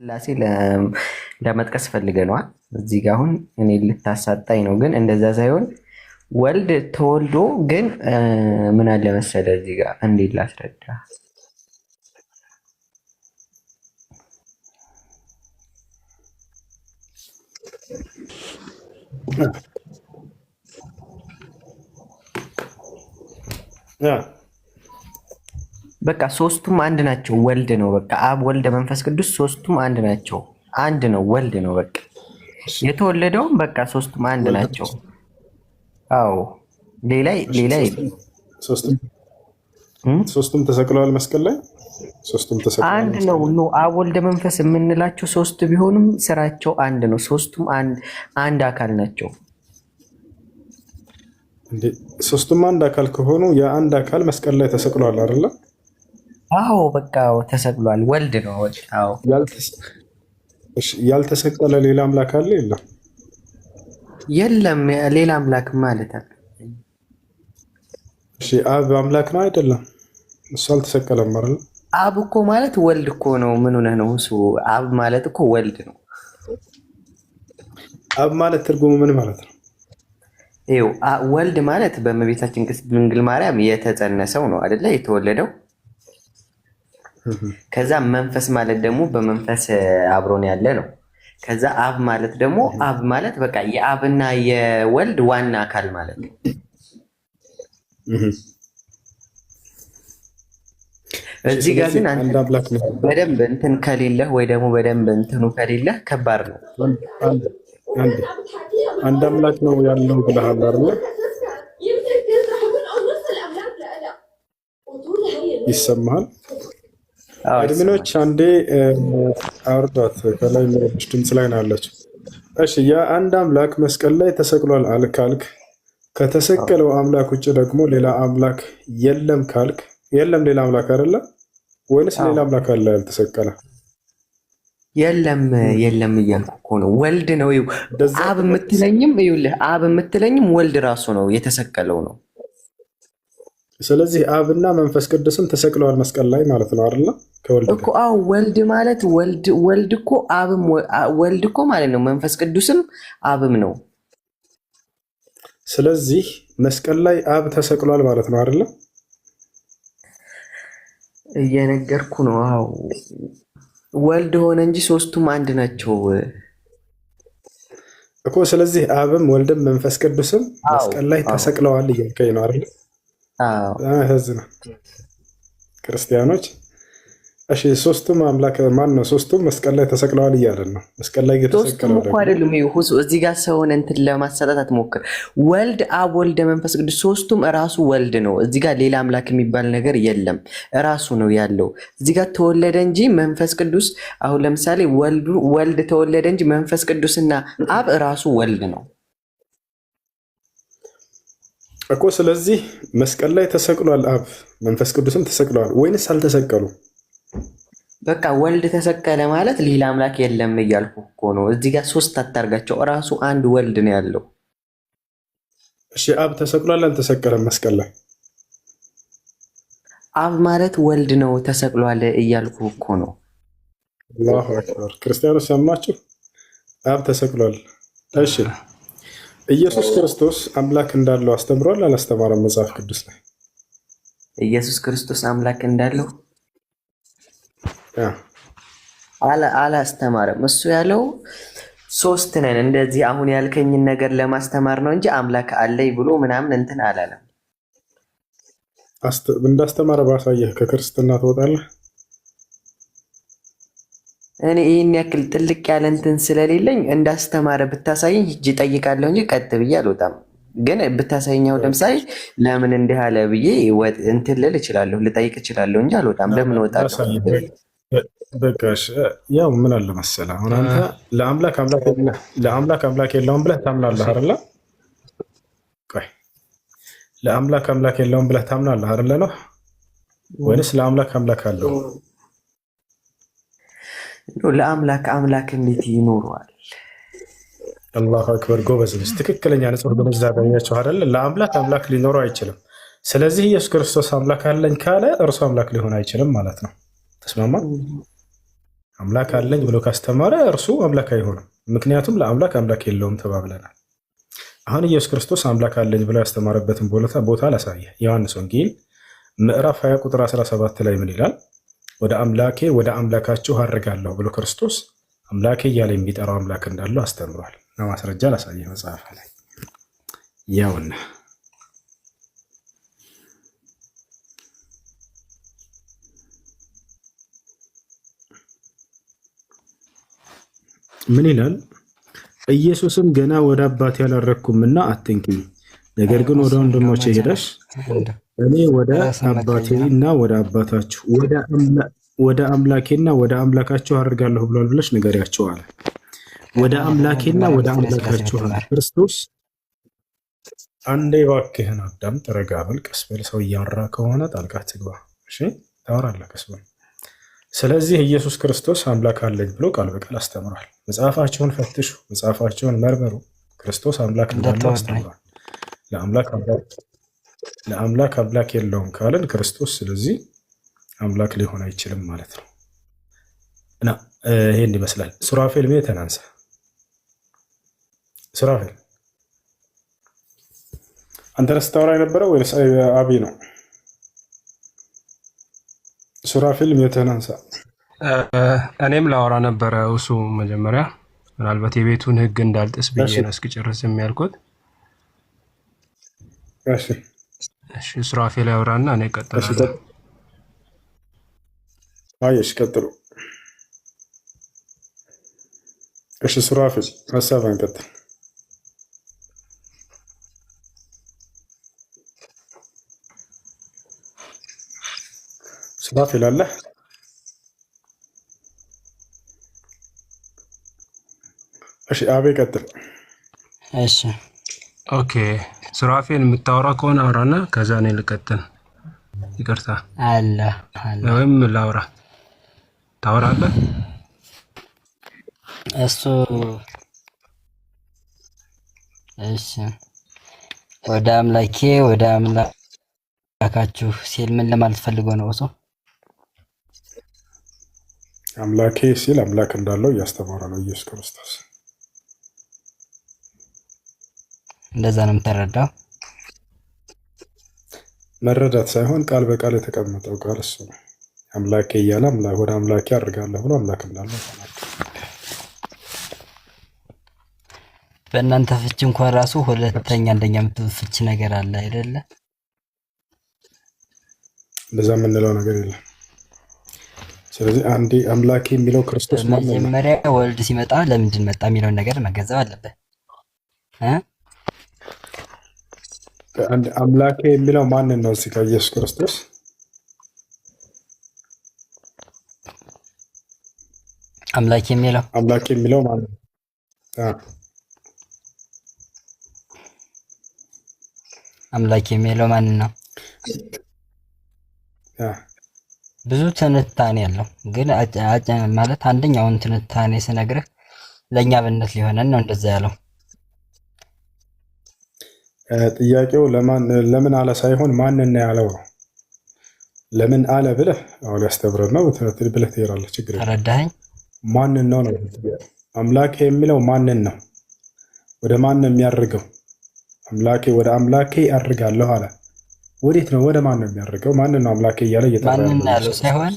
ስላሴ ለመጥቀስ ፈልገነዋል። እዚህ ጋር አሁን እኔ ልታሳጣኝ ነው፣ ግን እንደዛ ሳይሆን ወልድ ተወልዶ ግን ምን አለ መሰለ እዚህ ጋር እንዴት ላስረዳ? በቃ ሶስቱም አንድ ናቸው። ወልድ ነው በቃ አብ ወልድ መንፈስ ቅዱስ ሶስቱም አንድ ናቸው። አንድ ነው ወልድ ነው በቃ የተወለደውም በቃ ሶስቱም አንድ ናቸው። አዎ ሌላ ሶስቱም ተሰቅለዋል መስቀል ላይ ሶስቱም ተሰቅለዋል። አንድ ነው አብ ወልድ መንፈስ የምንላቸው ሶስት ቢሆኑም ስራቸው አንድ ነው። ሶስቱም አንድ አካል ናቸው። እንዴ ሶስቱም አንድ አካል ከሆኑ የአንድ አካል መስቀል ላይ ተሰቅሏል አይደለ? አዎ በቃ ተሰቅሏል። ወልድ ነው። አዎ ያልተሰቀለ ሌላ አምላክ አለ? የለም። ሌላ አምላክ ማለት አለ። እሺ አብ አምላክ ነው አይደለም? እሱ አልተሰቀለም አይደል? አብ እኮ ማለት ወልድ እኮ ነው። ምን ሆነህ ነው? እሱ አብ ማለት እኮ ወልድ ነው። አብ ማለት ትርጉሙ ምን ማለት ነው? ይኸው ወልድ ማለት በእመቤታችን ቅድስት ድንግል ማርያም የተጸነሰው ነው አይደለ? የተወለደው። ከዛ መንፈስ ማለት ደግሞ በመንፈስ አብሮን ያለ ነው። ከዛ አብ ማለት ደግሞ አብ ማለት በቃ የአብና የወልድ ዋና አካል ማለት ነው። እዚህ ጋር ግን አንተ በደንብ እንትን ከሌለህ ወይ ደግሞ በደንብ እንትኑ ከሌለህ ከባድ ነው። አንድ አምላክ ነው ያለው ብለሃል አይደል? ይሰማሃል? አድሚኖች አንዴ አውርዷት፣ ከላይ ምርብሽ ድምፅ ላይ ነው ያለችው። እሺ የአንድ አምላክ መስቀል ላይ ተሰቅሏል ካልክ ከተሰቀለው አምላክ ውጭ ደግሞ ሌላ አምላክ የለም ካልክ የለም ሌላ አምላክ አይደለ ወይንስ ሌላ አምላክ አለ ያልተሰቀለ? የለም እያልኩ እኮ ነው። ወልድ ነው። አብ የምትለኝም ይኸውልህ፣ አብ የምትለኝም ወልድ ራሱ ነው የተሰቀለው ነው። ስለዚህ አብና መንፈስ ቅዱስም ተሰቅለዋል መስቀል ላይ ማለት ነው አይደለ? ከወልድ እኮ አዎ፣ ወልድ ማለት ወልድ እኮ አብም ወልድ እኮ ማለት ነው። መንፈስ ቅዱስም አብም ነው። ስለዚህ መስቀል ላይ አብ ተሰቅሏል ማለት ነው አይደለ? እየነገርኩ ነው። አዎ ወልድ ሆነ እንጂ ሶስቱም አንድ ናቸው እኮ። ስለዚህ አብም ወልድም መንፈስ ቅዱስም መስቀል ላይ ተሰቅለዋል እያልከኝ ነው አይደል? ህዝብ ነው ክርስቲያኖች። እሺ ሶስቱም አምላክ ማን ነው? ሶስቱም መስቀል ላይ ተሰቅለዋል እያለን ነው። መስቀል ላይ ሶስቱም እኮ አይደሉም። ሁሱ እዚህ ጋር ሰውን እንትን ለማሰጣት አትሞክር። ወልድ አብ ወልድ መንፈስ ቅዱስ ሶስቱም እራሱ ወልድ ነው። እዚህ ጋር ሌላ አምላክ የሚባል ነገር የለም። እራሱ ነው ያለው። እዚህ ጋር ተወለደ እንጂ መንፈስ ቅዱስ አሁን ለምሳሌ ወልድ ተወለደ እንጂ መንፈስ ቅዱስና አብ እራሱ ወልድ ነው እኮ። ስለዚህ መስቀል ላይ ተሰቅሏል አብ መንፈስ ቅዱስም ተሰቅለዋል ወይንስ አልተሰቀሉ? በቃ ወልድ ተሰቀለ ማለት ሌላ አምላክ የለም እያልኩ እኮ ነው። እዚህ ጋር ሶስት አታርጋቸው። እራሱ አንድ ወልድ ነው ያለው። እሺ አብ ተሰቅሏል አልተሰቀለም መስቀል ላይ? አብ ማለት ወልድ ነው ተሰቅሏል እያልኩ እኮ ነው። አላሁ አክበር። ክርስቲያኖች ሰማችሁ? አብ ተሰቅሏል። እሺ ኢየሱስ ክርስቶስ አምላክ እንዳለው አስተምሯል አላስተማረም? መጽሐፍ ቅዱስ ላይ ኢየሱስ ክርስቶስ አምላክ እንዳለው አላስተማረም። እሱ ያለው ሶስት ነን እንደዚህ አሁን ያልከኝን ነገር ለማስተማር ነው እንጂ አምላክ አለኝ ብሎ ምናምን እንትን አላለም። እንዳስተማረ ባሳየህ ከክርስትና ትወጣለህ። እኔ ይህን ያክል ጥልቅ ያለ እንትን ስለሌለኝ እንዳስተማረ ብታሳየኝ ሂጅ እጠይቃለሁ እንጂ ቀጥ ብዬ አልወጣም። ግን ብታሳየኛው ለምሳሌ ለምን እንዲህ አለ ብዬ እንትን ልል እችላለሁ፣ ልጠይቅ እችላለሁ እንጂ አልወጣም። ለምን እወጣለሁ? በቃ ያው ምን አለ መሰለህ፣ አሁን አንተ ለአምላክ አምላክ የለውም ብለህ ታምናለህ አይደለ? ቆይ ለአምላክ አምላክ የለውም ብለህ ታምናለህ አይደለ ነው ወይንስ ለአምላክ አምላክ አለው? ለአምላክ አምላክ እንዴት ይኖረዋል? አላሁ አክበር። ጎበዝ ልጅ፣ ትክክለኛ ንጹህ ግንዛቤ ያያችሁ አይደለ? ለአምላክ አምላክ ሊኖረው አይችልም። ስለዚህ ኢየሱስ ክርስቶስ አምላክ አለኝ ካለ እርሱ አምላክ ሊሆን አይችልም ማለት ነው። ተስማማ? አምላክ አለኝ ብሎ ካስተማረ እርሱ አምላክ አይሆንም። ምክንያቱም ለአምላክ አምላክ የለውም ተባብለናል። አሁን ኢየሱስ ክርስቶስ አምላክ አለኝ ብሎ ያስተማረበትን ቦታ ላሳየ። ዮሐንስ ወንጌል ምዕራፍ 20 ቁጥር 17 ላይ ምን ይላል? ወደ አምላኬ ወደ አምላካችሁ አድርጋለሁ ብሎ ክርስቶስ አምላኬ እያለ የሚጠራው አምላክ እንዳለው አስተምሯል። ለማስረጃ ላሳየ መጽሐፍ ላይ ያውና ምን ይላል? ኢየሱስም ገና ወደ አባቴ ያላረግኩምና አትንኪኝ፣ ነገር ግን ወደ ወንድሞቼ ሄደሽ እኔ ወደ አባቴና ወደ አባታችሁ ወደ አምላኬና ወደ አምላካችሁ አድርጋለሁ ብሏል ብለሽ ንገሪያቸው አለ። ወደ አምላኬና ወደ አምላካችሁ አለ ክርስቶስ። አንዴ እባክህን አዳም ተረጋ በል፣ ቀስ በል። ሰው እያወራ ከሆነ ጣልቃ ትግባ። እሺ ታወራለህ፣ ቀስ በል። ስለዚህ ኢየሱስ ክርስቶስ አምላክ አለኝ ብሎ ቃል በቃል አስተምሯል። መጽሐፋቸውን ፈትሹ፣ መጽሐፋቸውን መርምሩ። ክርስቶስ አምላክ እንዳለው አስተምሯል። ለአምላክ አምላክ የለውም ካለን ክርስቶስ ስለዚህ አምላክ ሊሆን አይችልም ማለት ነው። እና ይሄን ይመስላል። ሱራፌል ሜ ተናንሳ። ሱራፌል አንተ ነህ ስታወራ የነበረው ወይስ አቢ ነው? ሱራፌል ሜ ተናንሳ። እኔም ላወራ ነበረ። እሱ መጀመሪያ ምናልባት የቤቱን ሕግ እንዳልጥስ ብዬ ነው እስኪጨርስ የሚያልኩት። እሺ ሱራፌል ያወራና እኔ እቀጥላለሁ። እሺ ቀጥሉ። እሺ ሱራፌል ሀሳብህን ቀጥል። ሱራፌል አለ? እሺ አቤ ቀጥል። እሺ ኦኬ ሱራፌል የምታወራ ከሆነ አውራና ከዛ እኔ ልቀጥል። ይቅርታ አለ ወይም ላውራ። ታወራለህ? እሱ እሺ ወደ አምላኬ ወደ አምላካችሁ ሲል ምን ለማለት ፈልጎ ነው? እሱ አምላኬ ሲል አምላክ እንዳለው እያስተማረ ነው ኢየሱስ ክርስቶስ። እንደዛ ነው የምትረዳው? መረዳት ሳይሆን ቃል በቃል የተቀመጠው ቃል እሱ ነው። አምላኬ እያለ ወደ አምላኬ አድርጋለሁ ብሎ አምላክ እንዳለው ተናገረ። በእናንተ ፍቺ እንኳን ራሱ ሁለተኛ አንደኛ ፍቺ ነገር አለ አይደለ? እንደዛ የምንለው ነገር የለም። ስለዚህ አንዴ አምላኬ የሚለው ክርስቶስ ማለት ነው። መጀመሪያ ወልድ ሲመጣ ለምንድን መጣ የሚለውን ነገር መገንዘብ አለበት። አምላኬ የሚለው ማንን ነው? እዚህ ጋር ኢየሱስ ክርስቶስ አምላኬ የሚለው ማንን ነው? አምላኬ የሚለው ማንን ነው? ብዙ ትንታኔ ያለው ግን ማለት አንደኛውን ትንታኔ ስነግርህ ለእኛ ብነት ሊሆነን ነው እንደዛ ያለው። ጥያቄው ለምን አለ ሳይሆን ማንን ነው ያለው ነው። ለምን አለ ብለህ አሁን ሊያስተምረን ነው ብለህ ትሄዳለህ። ችግር የለም። ተረዳኸኝ? ማንን ነው ነው አምላኬ የሚለው ማንን ነው? ወደ ማን ነው የሚያርገው? አምላኬ ወደ አምላኬ አድርጋለሁ አለ። ወዴት ነው? ወደ ማን ነው የሚያርገው? ማንን ነው አምላኬ እያለ እየጠራ ማንን ያለው ሳይሆን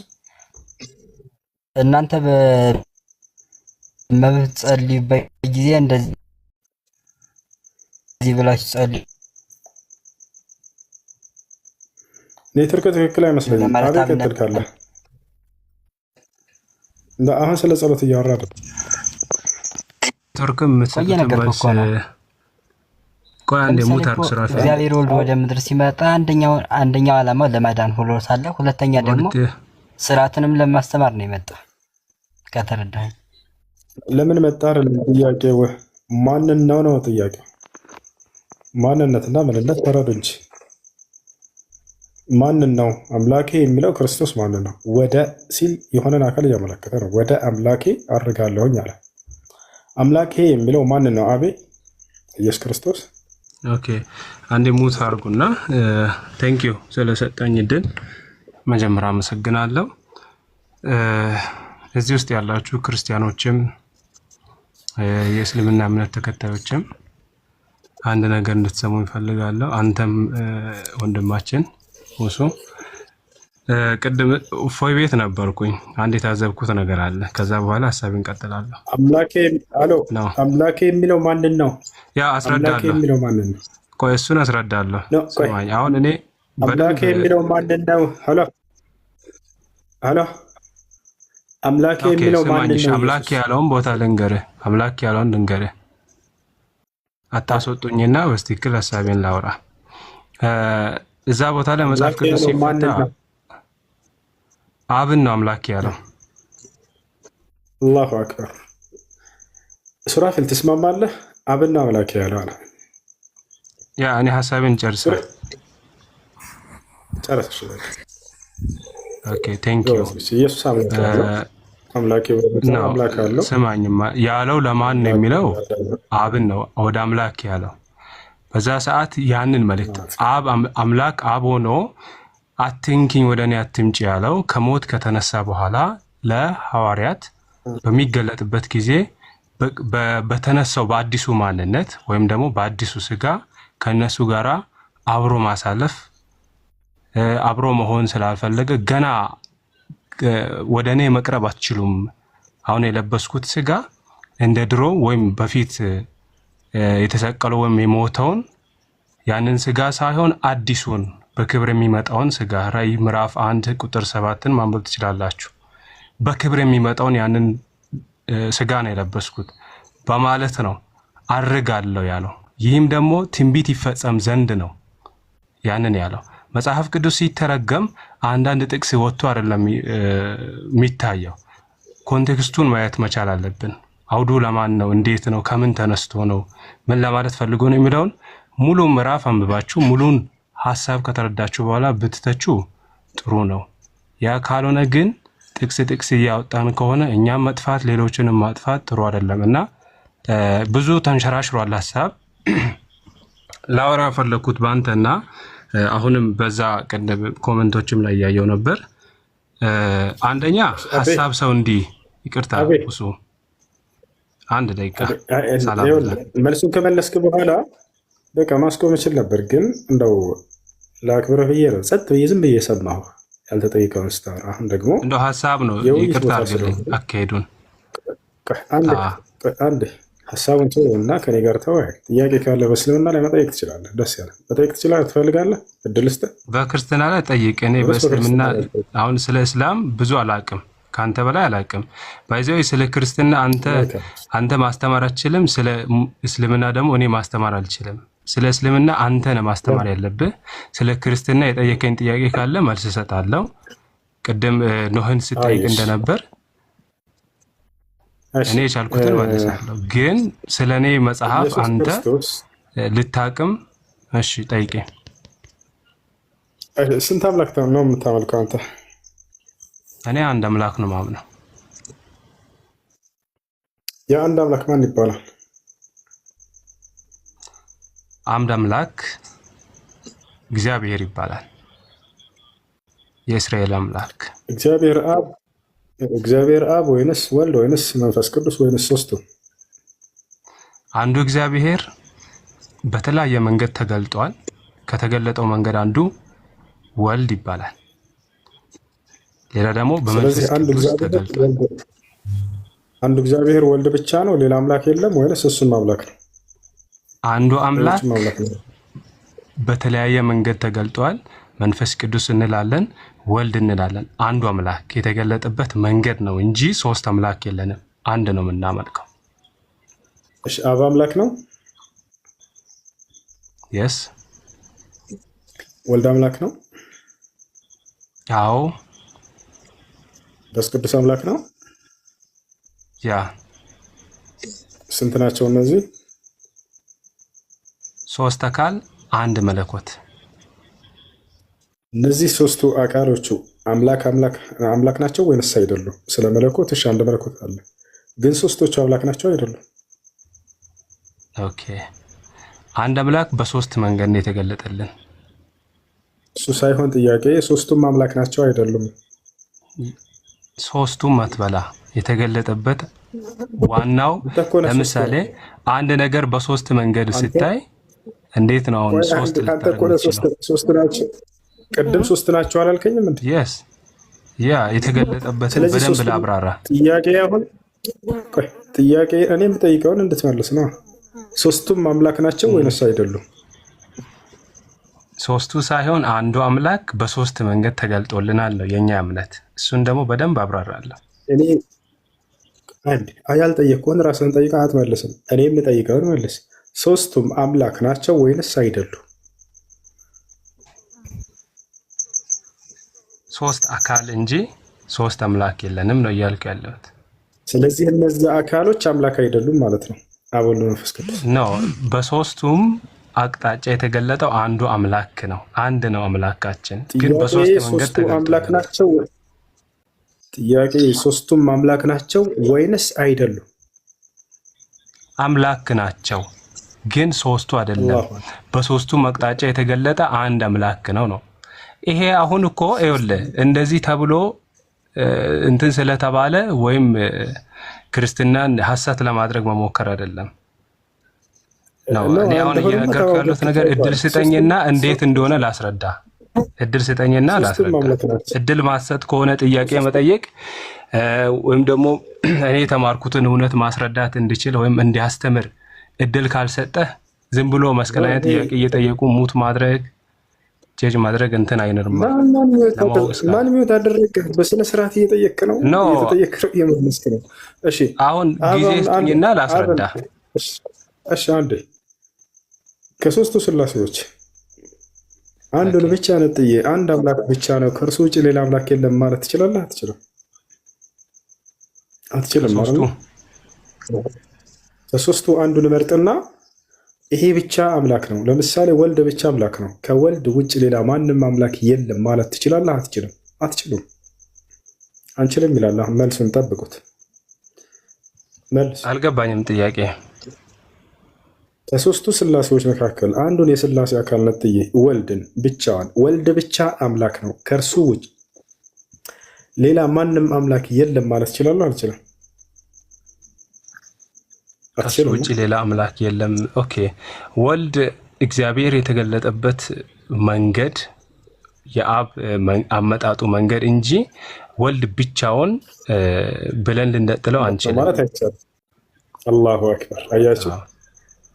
እናንተ በምትጸልዩበት ጊዜ እንደዚህ ብላችሁ ጸልዩ። ኔትወርክ ትክክል አይመስለኝም። አቤት ቀጥል ካለ አሁን ስለ ጸሎት እያወራ አይደል? ኔትወርክም የምትሰጥበት ቆይ አንዴ ሙት አድርግ ሱራፌል። እግዚአብሔር ወልድ ወደ ምድር ሲመጣ አንደኛው ዓላማው ለማዳን ሆኖ ሳለ ሁለተኛ ደግሞ ስርዓትንም ለማስተማር ነው የመጣው። ከተረዳኸኝ? ለምን መጣ አይደለም ጥያቄው፣ ማንን ነው ጥያቄው። ማንነትና ምንነት ተረዱ እንጂ ማንን ነው አምላኬ የሚለው ክርስቶስ ማንን ነው? ወደ ሲል የሆነን አካል እያመለከተ ነው። ወደ አምላኬ አድርጋለሁኝ አለ። አምላኬ የሚለው ማንን ነው? አቤ ኢየሱስ ክርስቶስ። ኦኬ አንዴ ሙት አድርጉና ቴንክ ዩ ስለሰጠኝ እድል መጀመሪያ አመሰግናለሁ። እዚህ ውስጥ ያላችሁ ክርስቲያኖችም የእስልምና እምነት ተከታዮችም አንድ ነገር እንድትሰሙ ይፈልጋለሁ። አንተም ወንድማችን ሙሱ ቅድም እፎይ ቤት ነበርኩኝ። አንድ የታዘብኩት ነገር አለ። ከዛ በኋላ ሐሳቤን እንቀጥላለሁ። አምላኬ የሚለው ማንን ነው? ያ አስረዳለሁ። የሚለው ማንን ነው? ቆይ እሱን አስረዳለሁ። ስማኝ። አሁን እኔ አምላኬ የሚለው ማንን ነው? ሄሎ አምላኬ የሚለው ማንን ነው? አምላኬ ያለውን ቦታ ልንገርህ። አምላኬ ያለውን ልንገርህ። አታስወጡኝና በትክክል ሐሳቤን ላውራ። እዛ ቦታ ላይ መጽሐፍ ቅዱስ ሲፈታ አብን ነው አምላኬ ያለው። አላሁ አክበር። ሱራፊል ትስማማለህ? አብን ነው አምላኬ ያለው አለ። ያ እኔ ሐሳቤን ጨርሰህ ጨርሰሽ። ኦኬ ቴንክ ዩ። ኢየሱስ አምላኬ አለው። ስማኝማ ያለው ለማን ነው የሚለው? አብን ነው ወደ አምላክ ያለው። በዛ ሰዓት ያንን መልእክት አምላክ አብ ሆኖ አትንኪኝ ወደ እኔ አትምጪ ያለው ከሞት ከተነሳ በኋላ ለሐዋርያት በሚገለጥበት ጊዜ በተነሳው በአዲሱ ማንነት ወይም ደግሞ በአዲሱ ስጋ ከነሱ ጋራ አብሮ ማሳለፍ አብሮ መሆን ስላልፈለገ ገና ወደ እኔ መቅረብ አትችሉም፣ አሁን የለበስኩት ስጋ እንደ ድሮ ወይም በፊት የተሰቀለው ወይም የሞተውን ያንን ስጋ ሳይሆን አዲሱን በክብር የሚመጣውን ስጋ ራዕይ ምዕራፍ 1 ቁጥር 7ን ማንበብ ትችላላችሁ። በክብር የሚመጣውን ያንን ስጋ ነው የለበስኩት በማለት ነው አርጋለሁ ያለው። ይህም ደግሞ ትንቢት ይፈጸም ዘንድ ነው ያንን ያለው። መጽሐፍ ቅዱስ ሲተረገም አንዳንድ ጥቅስ ወጥቶ አይደለም የሚታየው። ኮንቴክስቱን ማየት መቻል አለብን። አውዱ ለማን ነው? እንዴት ነው? ከምን ተነስቶ ነው? ምን ለማለት ፈልጎ ነው የሚለውን ሙሉ ምዕራፍ አንብባችሁ ሙሉን ሐሳብ ከተረዳችሁ በኋላ ብትተቹ ጥሩ ነው። ያ ካልሆነ ግን ጥቅስ እያወጣን ከሆነ እኛም መጥፋት ሌሎችንም ማጥፋት ጥሩ አይደለም እና ብዙ ተንሸራሽሯል ሐሳብ። ላወራ ፈለኩት ባንተና አሁንም በዛ ቀደም ኮሜንቶችም ላይ ያየው ነበር። አንደኛ ሐሳብ ሰው እንዲህ ይቅርታ እሱ አንድ ደቂቃ ሰላም መልሱን ከመለስክ በኋላ በቃ ማስቆም እችል ነበር፣ ግን እንደው ላክብረህ ብዬ ነው ጸጥ ብዬ ዝም ብዬ ሰማሁ ያልተጠይቀውን ስታወራ። አሁን ደግሞ እንደው ሐሳብ ነው ይቅርታ አድርግልኝ አካሄዱን አንድ ሐሳቡን ተወውና ከኔ ጋር ተወያይ። ጥያቄ ካለ በእስልምና ላይ መጠየቅ ትችላለህ። ደስ ያለ መጠየቅ ትችላለህ። ትፈልጋለህ? እድል ስጠህ። በክርስትና ላይ ጠይቅ። እኔ በእስልምና አሁን ስለ እስላም ብዙ አላቅም፣ ከአንተ በላይ አላቅም። ባይዘው ስለ ክርስትና አንተ ማስተማር አትችልም፣ ስለ እስልምና ደግሞ እኔ ማስተማር አልችልም። ስለ እስልምና አንተ ነህ ማስተማር ያለብህ። ስለ ክርስትና የጠየቀኝ ጥያቄ ካለ መልስ እሰጣለሁ። ቅድም ኖህን ስጠይቅ እንደነበር እኔ የቻልኩትን መልሳለሁ። ግን ስለ እኔ መጽሐፍ አንተ ልታቅም እሺ ጠይቄ። ስንት አምላክ ነው የምታመልከው አንተ? እኔ አንድ አምላክ ነው ማምነው። የአንድ አምላክ ማን ይባላል? አንድ አምላክ እግዚአብሔር ይባላል። የእስራኤል አምላክ እግዚአብሔር አብ ወይንስ ወልድ ወይንስ መንፈስ ቅዱስ ወይንስ ሶስቱ? አንዱ እግዚአብሔር በተለያየ መንገድ ተገልጧል። ከተገለጠው መንገድ አንዱ ወልድ ይባላል። ሌላ ደግሞ በመንፈስ ቅዱስ ተገልጧል። አንዱ እግዚአብሔር ወልድ ብቻ ነው? ሌላ አምላክ የለም ወይንስ እሱም አምላክ ነው? አንዱ አምላክ በተለያየ መንገድ ተገልጧል። መንፈስ ቅዱስ እንላለን፣ ወልድ እንላለን። አንዱ አምላክ የተገለጠበት መንገድ ነው እንጂ ሶስት አምላክ የለንም። አንድ ነው የምናመልከው። እሺ፣ አብ አምላክ ነው? የስ። ወልድ አምላክ ነው? አዎ። መንፈስ ቅዱስ አምላክ ነው? ያ። ስንት ናቸው እነዚህ? ሶስት አካል አንድ መለኮት። እነዚህ ሶስቱ አካሎቹ አምላክ ናቸው ወይንስ አይደሉም? ስለ መለኮት እሺ፣ አንድ መለኮት አለ፣ ግን ሶስቶቹ አምላክ ናቸው አይደሉም? ኦኬ፣ አንድ አምላክ በሶስት መንገድ ነው የተገለጠልን። እሱ ሳይሆን ጥያቄ ሶስቱም አምላክ ናቸው አይደሉም? ሶስቱም አትበላ የተገለጠበት ዋናው ለምሳሌ አንድ ነገር በሶስት መንገድ ሲታይ እንዴት ነው አሁን ሶስት ሶስት ናቸው? ቅድም ሶስት ናቸው አላልከኝም እንዴ? yes ያ የተገለጠበትን በደንብ ላብራራ። ጥያቄ እኔ የምጠይቀውን እንድትመልስ ነው። ሶስቱም አምላክ ናቸው ወይንስ አይደሉም? ሶስቱ ሳይሆን አንዱ አምላክ በሶስት መንገድ ተገልጦልናል ነው የኛ እምነት። እሱን ደግሞ በደንብ አብራራለሁ። እኔ ያልጠየቅኩህን ራስህን ጠይቀህ አትመልስም። እኔ የምጠይቀውን መልስ። ሶስቱም አምላክ ናቸው ወይንስ አይደሉም? ሶስት አካል እንጂ ሶስት አምላክ የለንም ነው እያልኩ ያለሁት። ስለዚህ እነዚህ አካሎች አምላክ አይደሉም ማለት ነው። አብ ወልድ መንፈስ ቅዱስ ነው። በሶስቱም አቅጣጫ የተገለጠው አንዱ አምላክ ነው። አንድ ነው አምላካችን፣ ግን በሶስት መንገድ አምላክ ናቸው። ጥያቄ ሶስቱም አምላክ ናቸው ወይንስ አይደሉም? አምላክ ናቸው፣ ግን ሶስቱ አይደለም። በሶስቱም አቅጣጫ የተገለጠ አንድ አምላክ ነው ነው። ይሄ አሁን እኮ ይኸውልህ እንደዚህ ተብሎ እንትን ስለተባለ ወይም ክርስትናን ሐሰት ለማድረግ መሞከር አይደለም ነው። እኔ አሁን እየነገርኩ ያለሁት ነገር እድል ስጠኝና እንዴት እንደሆነ ላስረዳ። እድል ስጠኝና ላስረዳ። እድል ማሰጥ ከሆነ ጥያቄ መጠየቅ ወይም ደግሞ እኔ የተማርኩትን እውነት ማስረዳት እንድችል ወይም እንዲያስተምር እድል ካልሰጠህ ዝም ብሎ መስቀላዊ ጥያቄ እየጠየቁ ሙት ማድረግ ጀጅ ማድረግ እንትን አይነርም። ማን ሚውት አደረገ? በስነ ስርዓት እየጠየቅ ነው እየተጠየቅከው እየመለስክ ነው። እሺ አሁን ጊዜ ስጠኝና ላስረዳ። እሺ አንዴ ከሶስቱ ስላሴዎች አንዱን ብቻ ነጥዬ አንድ አምላክ ብቻ ነው ከእርሱ ውጭ ሌላ አምላክ የለም ማለት ትችላለህ? አትችልም? አትችልም ማለት ነው። ከሶስቱ አንዱን መርጥና ይሄ ብቻ አምላክ ነው። ለምሳሌ ወልድ ብቻ አምላክ ነው፣ ከወልድ ውጭ ሌላ ማንም አምላክ የለም ማለት ትችላለህ? አትችልም? አትችሉም? አንችልም ይላል። አሁን መልሱን ጠብቁት። መልስ አልገባኝም ጥያቄ። ከሶስቱ ስላሴዎች መካከል አንዱን የስላሴ አካል ነጥዬ ወልድን ብቻዋን ወልድ ብቻ አምላክ ነው ከእርሱ ውጭ ሌላ ማንም አምላክ የለም ማለት ትችላለህ? አልችልም? ከሱ ውጭ ሌላ አምላክ የለም። ኦኬ ወልድ እግዚአብሔር የተገለጠበት መንገድ የአብ አመጣጡ መንገድ እንጂ ወልድ ብቻውን ብለን ልንጠጥለው አንችልም ማለት አይቻልም። አላሁ አክበር። አያችሁ፣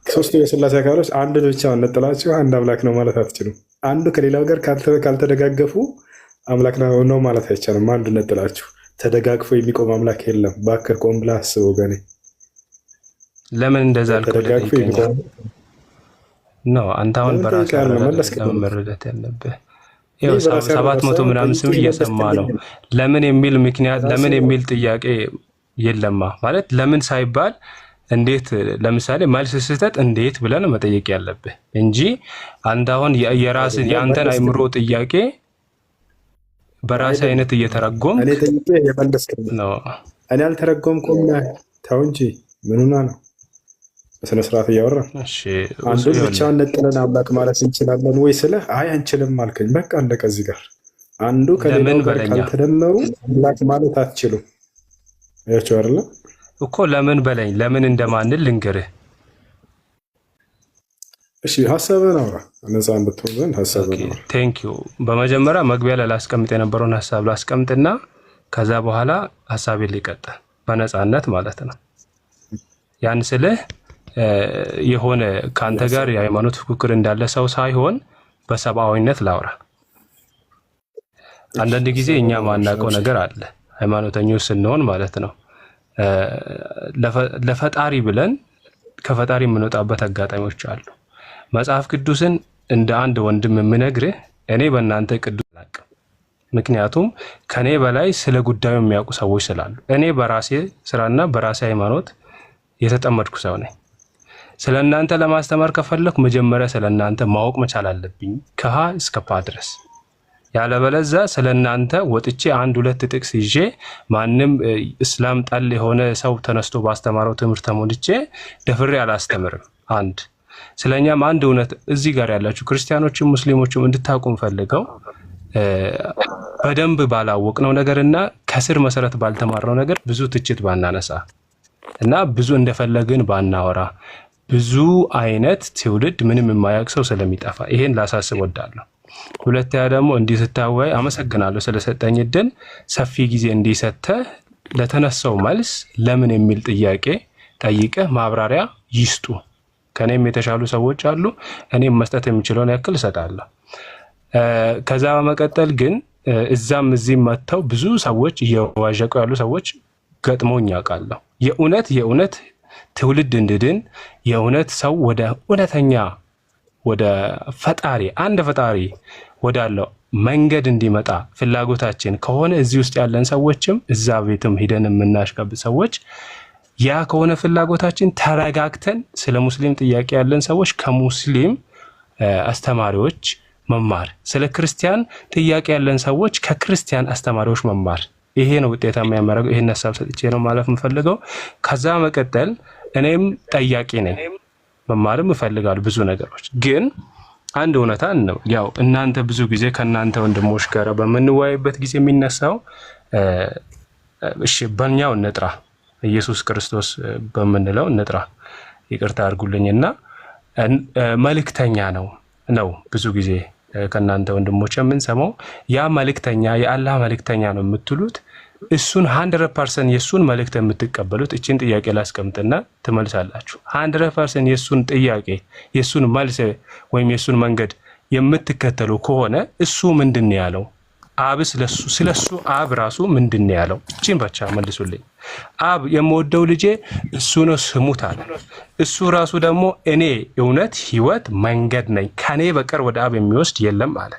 ሶስቱ የስላሴ አካሎች አንድን ብቻ ነጥላችሁ አንድ አምላክ ነው ማለት አትችሉም። አንዱ ከሌላው ጋር ካልተደጋገፉ አምላክ ነው ማለት አይቻልም። አንዱ ነጥላችሁ ተደጋግፎ የሚቆም አምላክ የለም። ባክህ ቆም ብለህ አስብ ወገኔ። ለምን እንደዛ አልከደገኝ ነው? አንተ አሁን በራስህ መረዳት ያለብህ ይኸው 700 ምናምን ስም እየሰማ ነው። ለምን የሚል ምክንያት ለምን የሚል ጥያቄ የለማ ማለት ለምን ሳይባል እንዴት ለምሳሌ መልስ ስህተት እንዴት ብለን መጠየቅ ያለብህ እንጂ አንተ አሁን የራስን የአንተን አይምሮ ጥያቄ በራስህ አይነት እየተረጎም እኔ ጠይቄ የመለስክ ነው። እኔ አልተረጎምኩም። ተው እንጂ ምኑና ነው በስነ ስርዓት እያወራ። እሺ አንዱን ብቻውን ነጥለን አምላክ ማለት እንችላለን ወይ ስልህ አይ አንችልም አልከኝ። በቃ እንደቀ እዚህ ጋር አንዱ ከሌላው ጋር ካልተደመሩ አምላክ ማለት አትችሉም። ያቸው አይደለ እኮ ለምን በለኝ። ለምን እንደማንል ልንገርህ። እሺ ሐሳብህን አውራ። ነፃ እንድትሆን ዘንድ ሐሳብህን አውራ። ቴንክ ዩ። በመጀመሪያ መግቢያ ላይ ላስቀምጥ የነበረውን ሐሳብ ላስቀምጥና ከዛ በኋላ ሐሳቤን ሊቀጥል በነፃነት ማለት ነው። ያን ስልህ የሆነ ካንተ ጋር የሃይማኖት ፍክክር እንዳለ ሰው ሳይሆን በሰብአዊነት ላውራ። አንዳንድ ጊዜ እኛ ማናውቀው ነገር አለ ሃይማኖተኞች ስንሆን ማለት ነው። ለፈጣሪ ብለን ከፈጣሪ የምንወጣበት አጋጣሚዎች አሉ። መጽሐፍ ቅዱስን እንደ አንድ ወንድም የምነግርህ እኔ በእናንተ ቅዱስ አላውቅም። ምክንያቱም ከኔ በላይ ስለ ጉዳዩ የሚያውቁ ሰዎች ስላሉ እኔ በራሴ ስራና በራሴ ሃይማኖት የተጠመድኩ ሰው ነኝ። ስለናንተ ለማስተማር ከፈለኩ መጀመሪያ ስለናንተ ማወቅ መቻል አለብኝ ከሀ እስከ ፓ ድረስ። ያለበለዛ ስለናንተ ወጥቼ አንድ ሁለት ጥቅስ ይዤ ማንም እስላም ጣል የሆነ ሰው ተነስቶ ባስተማረው ትምህርት ተሞልቼ ደፍሬ አላስተምርም። አንድ ስለኛም አንድ እውነት እዚህ ጋር ያላችሁ ክርስቲያኖችም ሙስሊሞችም እንድታውቁ ፈልገው በደንብ ባላወቅነው ነገርና ከስር መሰረት ባልተማረው ነገር ብዙ ትችት ባናነሳ እና ብዙ እንደፈለግን ባናወራ ብዙ አይነት ትውልድ ምንም የማያውቅ ሰው ስለሚጠፋ ይሄን ላሳስብ ወዳለሁ። ሁለተኛ ደግሞ እንዲህ ስታወይ አመሰግናለሁ ስለሰጠኝ እድል ሰፊ ጊዜ እንዲሰተ ለተነሳው መልስ ለምን የሚል ጥያቄ ጠይቀ ማብራሪያ ይስጡ። ከኔም የተሻሉ ሰዎች አሉ። እኔም መስጠት የምችለውን ያክል እሰጣለሁ። ከዛ በመቀጠል ግን እዛም እዚህም መጥተው ብዙ ሰዎች እየዋዠቁ ያሉ ሰዎች ገጥሞኝ ያውቃለሁ። የእውነት ትውልድ እንድድን የእውነት ሰው ወደ እውነተኛ ወደ ፈጣሪ አንድ ፈጣሪ ወዳለው መንገድ እንዲመጣ ፍላጎታችን ከሆነ እዚህ ውስጥ ያለን ሰዎችም እዛ ቤትም ሂደን የምናሽቀብ ሰዎች ያ ከሆነ ፍላጎታችን ተረጋግተን ስለ ሙስሊም ጥያቄ ያለን ሰዎች ከሙስሊም አስተማሪዎች መማር፣ ስለ ክርስቲያን ጥያቄ ያለን ሰዎች ከክርስቲያን አስተማሪዎች መማር፣ ይሄ ነው ውጤታማ የሚያደርገው። ይሄን ሐሳብ ሰጥቼ ነው ማለፍ የምፈልገው። ከዛ መቀጠል እኔም ጠያቂ ነኝ፣ መማርም እፈልጋለሁ ብዙ ነገሮች። ግን አንድ እውነታ ነው፣ ያው እናንተ ብዙ ጊዜ ከእናንተ ወንድሞች ጋር በምንወያይበት ጊዜ የሚነሳው እሺ በእኛው እንጥራ ኢየሱስ ክርስቶስ በምንለው እንጥራ፣ ይቅርታ አድርጉልኝና መልእክተኛ ነው ብዙ ጊዜ ከእናንተ ወንድሞች የምንሰማው ያ መልእክተኛ የአላህ መልእክተኛ ነው የምትሉት እሱን 100% የሱን መልእክት የምትቀበሉት እቺን ጥያቄ ላስቀምጥና ትመልሳላችሁ። 100% የሱን ጥያቄ የሱን መልስ ወይም የሱን መንገድ የምትከተሉ ከሆነ እሱ ምንድነው ያለው? አብስ ስለሱ አብ ራሱ ምንድነው ያለው? እቺን ብቻ መልሱልኝ። አብ የምወደው ልጄ እሱ ነው ስሙት አለ። እሱ ራሱ ደግሞ እኔ እውነት ህይወት መንገድ ነኝ ከኔ በቀር ወደ አብ የሚወስድ የለም አለ።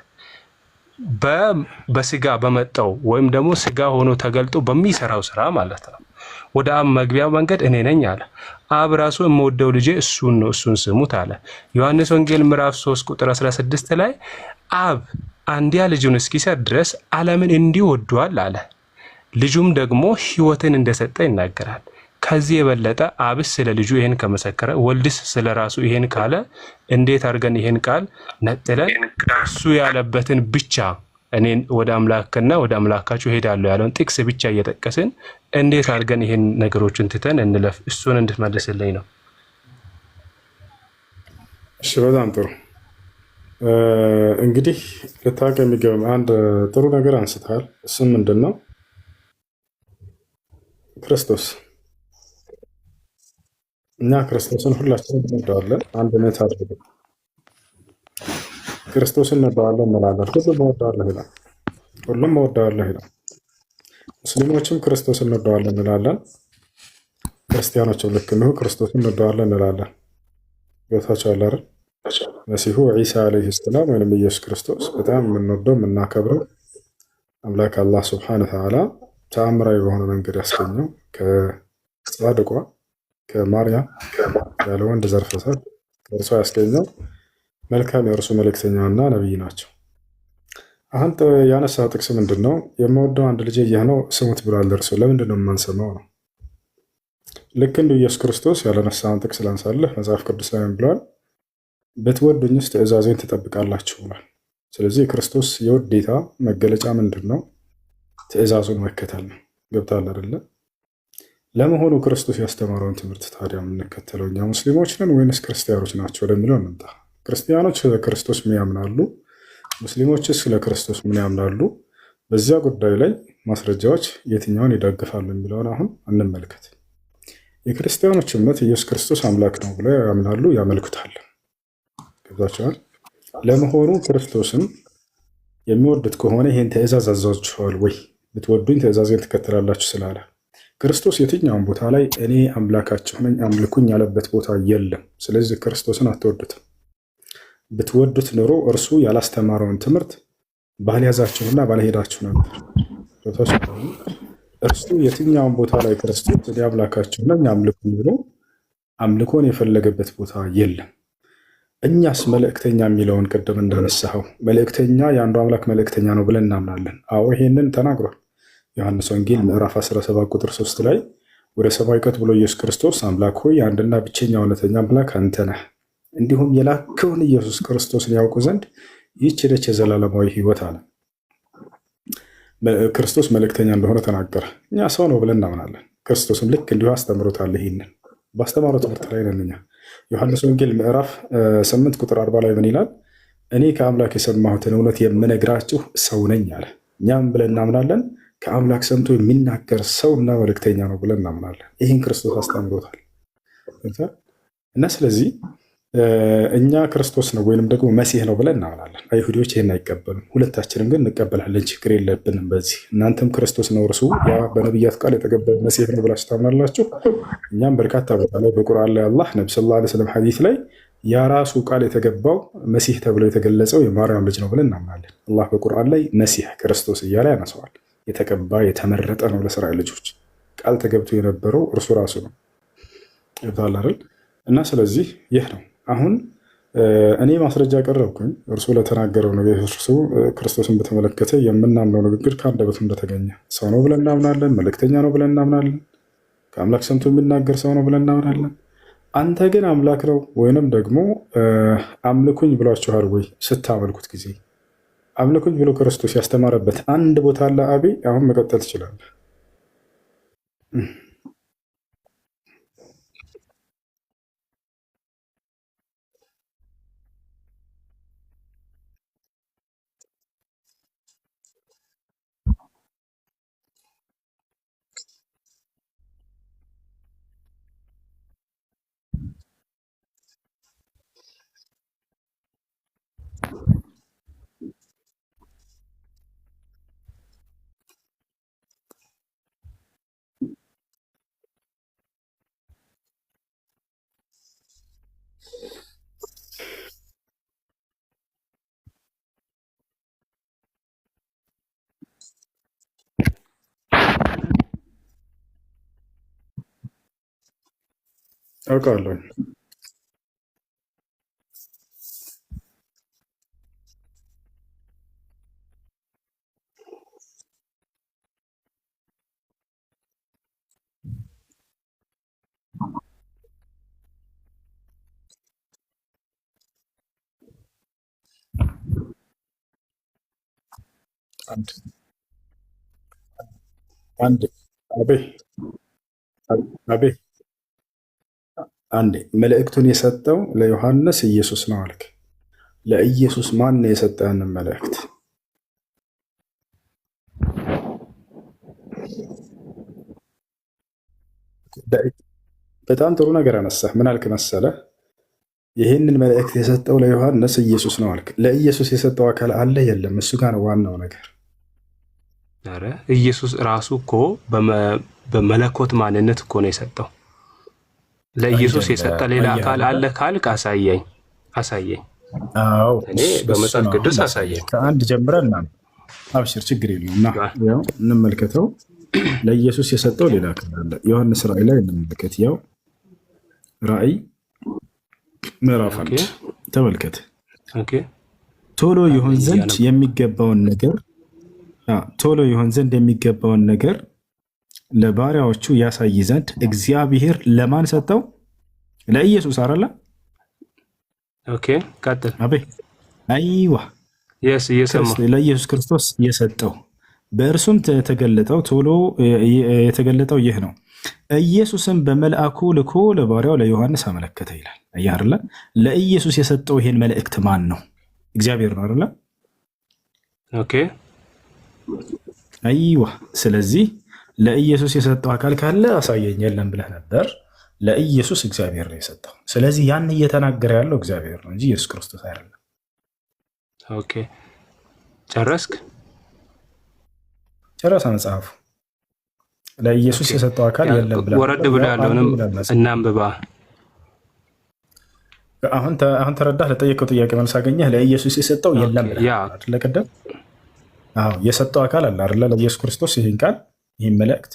በስጋ በመጣው ወይም ደግሞ ስጋ ሆኖ ተገልጦ በሚሰራው ስራ ማለት ነው። ወደ አብ መግቢያ መንገድ እኔ ነኝ አለ። አብ ራሱ የምወደው ልጄ እሱን ነው እሱን ስሙት አለ። ዮሐንስ ወንጌል ምዕራፍ 3 ቁጥር 16 ላይ አብ አንድያ ልጁን እስኪሰጥ ድረስ ዓለምን እንዲሁ ወዷል አለ። ልጁም ደግሞ ህይወትን እንደሰጠ ይናገራል። ከዚህ የበለጠ አብስ ስለ ልጁ ይሄን ከመሰከረ ወልድስ ስለ ራሱ ይሄን ካለ እንዴት አድርገን ይሄን ቃል ነጥለን እሱ ያለበትን ብቻ እኔን ወደ አምላክና ወደ አምላካችሁ ሄዳለሁ ያለውን ጥቅስ ብቻ እየጠቀስን እንዴት አድርገን ይሄን ነገሮችን ትተን እንለፍ? እሱን እንድትመልስልኝ ነው። እሺ በጣም ጥሩ። እንግዲህ ልታውቅ የሚገባ አንድ ጥሩ ነገር አንስተሃል። እሱም ምንድን ነው? ክርስቶስ እኛ ክርስቶስን ሁላችንም እንወደዋለን። አንድነት አድርገን ክርስቶስን እንወደዋለን እንላለን። ሁሉም እወደዋለሁ ይላል። ሁሉም እወደዋለሁ ይላል። ሙስሊሞችም ክርስቶስን እንወደዋለን እንላለን። ክርስቲያኖችም ልክ እንዲሁ ክርስቶስን እንወደዋለን እንላለን። ገብታችኋል አይደል? መሲሁ ዒሳ ዓለይሂ ሰላም ወይም ኢየሱስ ክርስቶስ በጣም የምንወደው የምናከብረው አምላክ አላህ ሱብሓነሁ ወተዓላ ተአምራዊ በሆነ መንገድ ያስገኘው ከጻድቋ ከማርያም ያለ ወንድ ዘር ፈሳሽ ከእርሷ ያስገኘው መልካም የእርሱ መልእክተኛና ነቢይ ናቸው። አሁን ያነሳው ጥቅስ ምንድን ነው? የምወደው አንድ ልጄ ይህ ነው ስሙት ብሏል እርሱ። ለምንድን ነው የማንሰማው ነው? ልክ እንደ ኢየሱስ ክርስቶስ ያለነሳውን ጥቅስ ላንሳለህ። መጽሐፍ ቅዱስ ላይ ብሏል፣ ብትወዱኝስ ትእዛዜን ትጠብቃላችሁ ብሏል። ስለዚህ የክርስቶስ የውዴታ መገለጫ ምንድን ነው? ትእዛዙን መከተል ነው። ገብቶሃል አይደለ? ለመሆኑ ክርስቶስ ያስተማረውን ትምህርት ታዲያ የምንከተለው እኛ ሙስሊሞች ነን ወይንስ ክርስቲያኖች ናቸው ወደሚለው እንምጣ። ክርስቲያኖች ስለ ክርስቶስ ምን ያምናሉ? ሙስሊሞችስ ስለ ክርስቶስ ምን ያምናሉ? በዚያ ጉዳይ ላይ ማስረጃዎች የትኛውን ይደግፋሉ የሚለውን አሁን እንመልከት። የክርስቲያኖች እምነት ኢየሱስ ክርስቶስ አምላክ ነው ብለው ያምናሉ፣ ያመልኩታል። ገብቷችኋል? ለመሆኑ ክርስቶስን የሚወዱት ከሆነ ይህን ትእዛዝ አዟችኋል ወይ? ብትወዱኝ ትእዛዜን ትከተላላችሁ ስላለ ክርስቶስ የትኛውን ቦታ ላይ እኔ አምላካችሁ ነኝ አምልኩኝ ያለበት ቦታ የለም። ስለዚህ ክርስቶስን አትወዱትም። ብትወዱት ኖሮ እርሱ ያላስተማረውን ትምህርት ባልያዛችሁና ባልሄዳችሁ ነበር። እርሱ የትኛውን ቦታ ላይ ክርስቶስ እኔ አምላካችሁ ነኝ አምልኩኝ ብሎ አምልኮን የፈለገበት ቦታ የለም። እኛስ መልእክተኛ የሚለውን ቅድም እንዳነሳኸው መልእክተኛ የአንዱ አምላክ መልእክተኛ ነው ብለን እናምናለን። አዎ ይሄንን ተናግሯል። ዮሐንስ ወንጌል ምዕራፍ 17 ቁጥር 3 ላይ ወደ ሰማይ ቀጥ ብሎ ኢየሱስ ክርስቶስ አምላክ ሆይ አንድና ብቸኛ እውነተኛ አምላክ አንተ ነህ፣ እንዲሁም የላከውን ኢየሱስ ክርስቶስን ያውቁ ዘንድ ይህች ነች የዘላለማዊ ሕይወት አለ። ክርስቶስ መልእክተኛ እንደሆነ ተናገረ። እኛ ሰው ነው ብለን እናምናለን። ክርስቶስም ልክ እንዲሁ አስተምሮታል። ይህንን ባስተማረው ትምህርት ላይ ነን እኛ። ዮሐንስ ወንጌል ምዕራፍ 8 ቁጥር 40 ላይ ምን ይላል? እኔ ከአምላክ የሰማሁትን እውነት የምነግራችሁ ሰው ነኝ አለ። እኛም ብለን እናምናለን ከአምላክ ሰምቶ የሚናገር ሰውና መልእክተኛ ነው ብለን እናምናለን። ይህን ክርስቶስ አስተምሮታል እና ስለዚህ እኛ ክርስቶስ ነው ወይንም ደግሞ መሲህ ነው ብለን እናምናለን። አይሁዶች ይህን አይቀበሉም። ሁለታችንም ግን እንቀበላለን። ችግር የለብንም በዚህ። እናንተም ክርስቶስ ነው እርሱ ያ በነቢያት ቃል የተቀበለ መሲህ ነው ብላችሁ ታምናላችሁ። እኛም በርካታ ቦታ ላይ በቁርአን ላይ አላህ ነቢ ሰለላሁ ዐለይሂ ወሰለም ሐዲስ ላይ ያ ራሱ ቃል የተገባው መሲህ ተብሎ የተገለጸው የማርያም ልጅ ነው ብለን እናምናለን። አላህ በቁርአን ላይ መሲህ ክርስቶስ እያለ ያነሰዋል። የተቀባ የተመረጠ ነው ለእስራኤል ልጆች ቃል ተገብቶ የነበረው እርሱ ራሱ ነው ይባላል። እና ስለዚህ ይህ ነው አሁን እኔ ማስረጃ ቀረብኩኝ። እርሱ ለተናገረው ነገር እርሱ ክርስቶስን በተመለከተ የምናምነው ንግግር ከአንደበቱ እንደተገኘ ሰው ነው ብለን እናምናለን። መልእክተኛ ነው ብለን እናምናለን። ከአምላክ ሰምቶ የሚናገር ሰው ነው ብለን እናምናለን። አንተ ግን አምላክ ነው ወይንም ደግሞ አምልኩኝ ብሏችኋል ወይ? ስታመልኩት ጊዜ አምልኩኝ ብሎ ክርስቶስ ያስተማረበት አንድ ቦታ አለ? አቤ አሁን መቀጠል ትችላለህ። አውቃለሁ። አንድ አቤ አቤ አንዴ መልእክቱን የሰጠው ለዮሐንስ ኢየሱስ ነው አልክ። ለኢየሱስ ማን ነው የሰጠ ያንን መልእክት? በጣም ጥሩ ነገር አነሳህ። ምን አልክ መሰለህ? ይህንን መልእክት የሰጠው ለዮሐንስ ኢየሱስ ነው አልክ። ለኢየሱስ የሰጠው አካል አለ የለም? እሱ ጋር ነው ዋናው ነገር። ኧረ ኢየሱስ ራሱ እኮ በመለኮት ማንነት እኮ ነው የሰጠው። ለኢየሱስ የሰጠ ሌላ አካል አለ ካልክ አሳየኝ። እኔ በመጽሐፍ ቅዱስ አሳየኝ። ከአንድ ጀምረን አብሽር፣ ችግር የለውም። እንመልከተው። ለኢየሱስ የሰጠው ሌላ አካል አለ። ዮሐንስ ራእይ ላይ እንመልከት። ያው ራእይ ምዕራፍ 1 ተመልከት። ቶሎ ይሆን ዘንድ የሚገባውን ነገር ለባሪያዎቹ ያሳይ ዘንድ እግዚአብሔር ለማን ሰጠው? ለኢየሱስ አይደለ? ኦኬ ቀጥል። አይዋ ለኢየሱስ ክርስቶስ የሰጠው በእርሱም የተገለጠው ይህ ነው። ኢየሱስም በመልአኩ ልኮ ለባሪያው ለዮሐንስ አመለከተ ይላል። አይደለ? ለኢየሱስ የሰጠው ይሄን መልእክት ማን ነው? እግዚአብሔር ነው አይደለ? ኦኬ አይዋ ስለዚህ ለኢየሱስ የሰጠው አካል ካለ አሳየኝ። የለም ብለህ ነበር። ለኢየሱስ እግዚአብሔር ነው የሰጠው። ስለዚህ ያን እየተናገረ ያለው እግዚአብሔር ነው እንጂ ኢየሱስ ክርስቶስ አይደለም። ኦኬ ጨረስክ? ጨረሰ መጽሐፉ። ለኢየሱስ የሰጠው አካል የለም ብለህ ወረድ ብለህ ያለውንም እናንብባ። አሁን ተረዳህ? ለጠየቀው ጥያቄ መልስ አገኘህ። ለኢየሱስ የሰጠው የለም ብለህ ለቀደም የሰጠው አካል አለ አይደለ? ለኢየሱስ ክርስቶስ ይህን ቃል ይህን መልእክት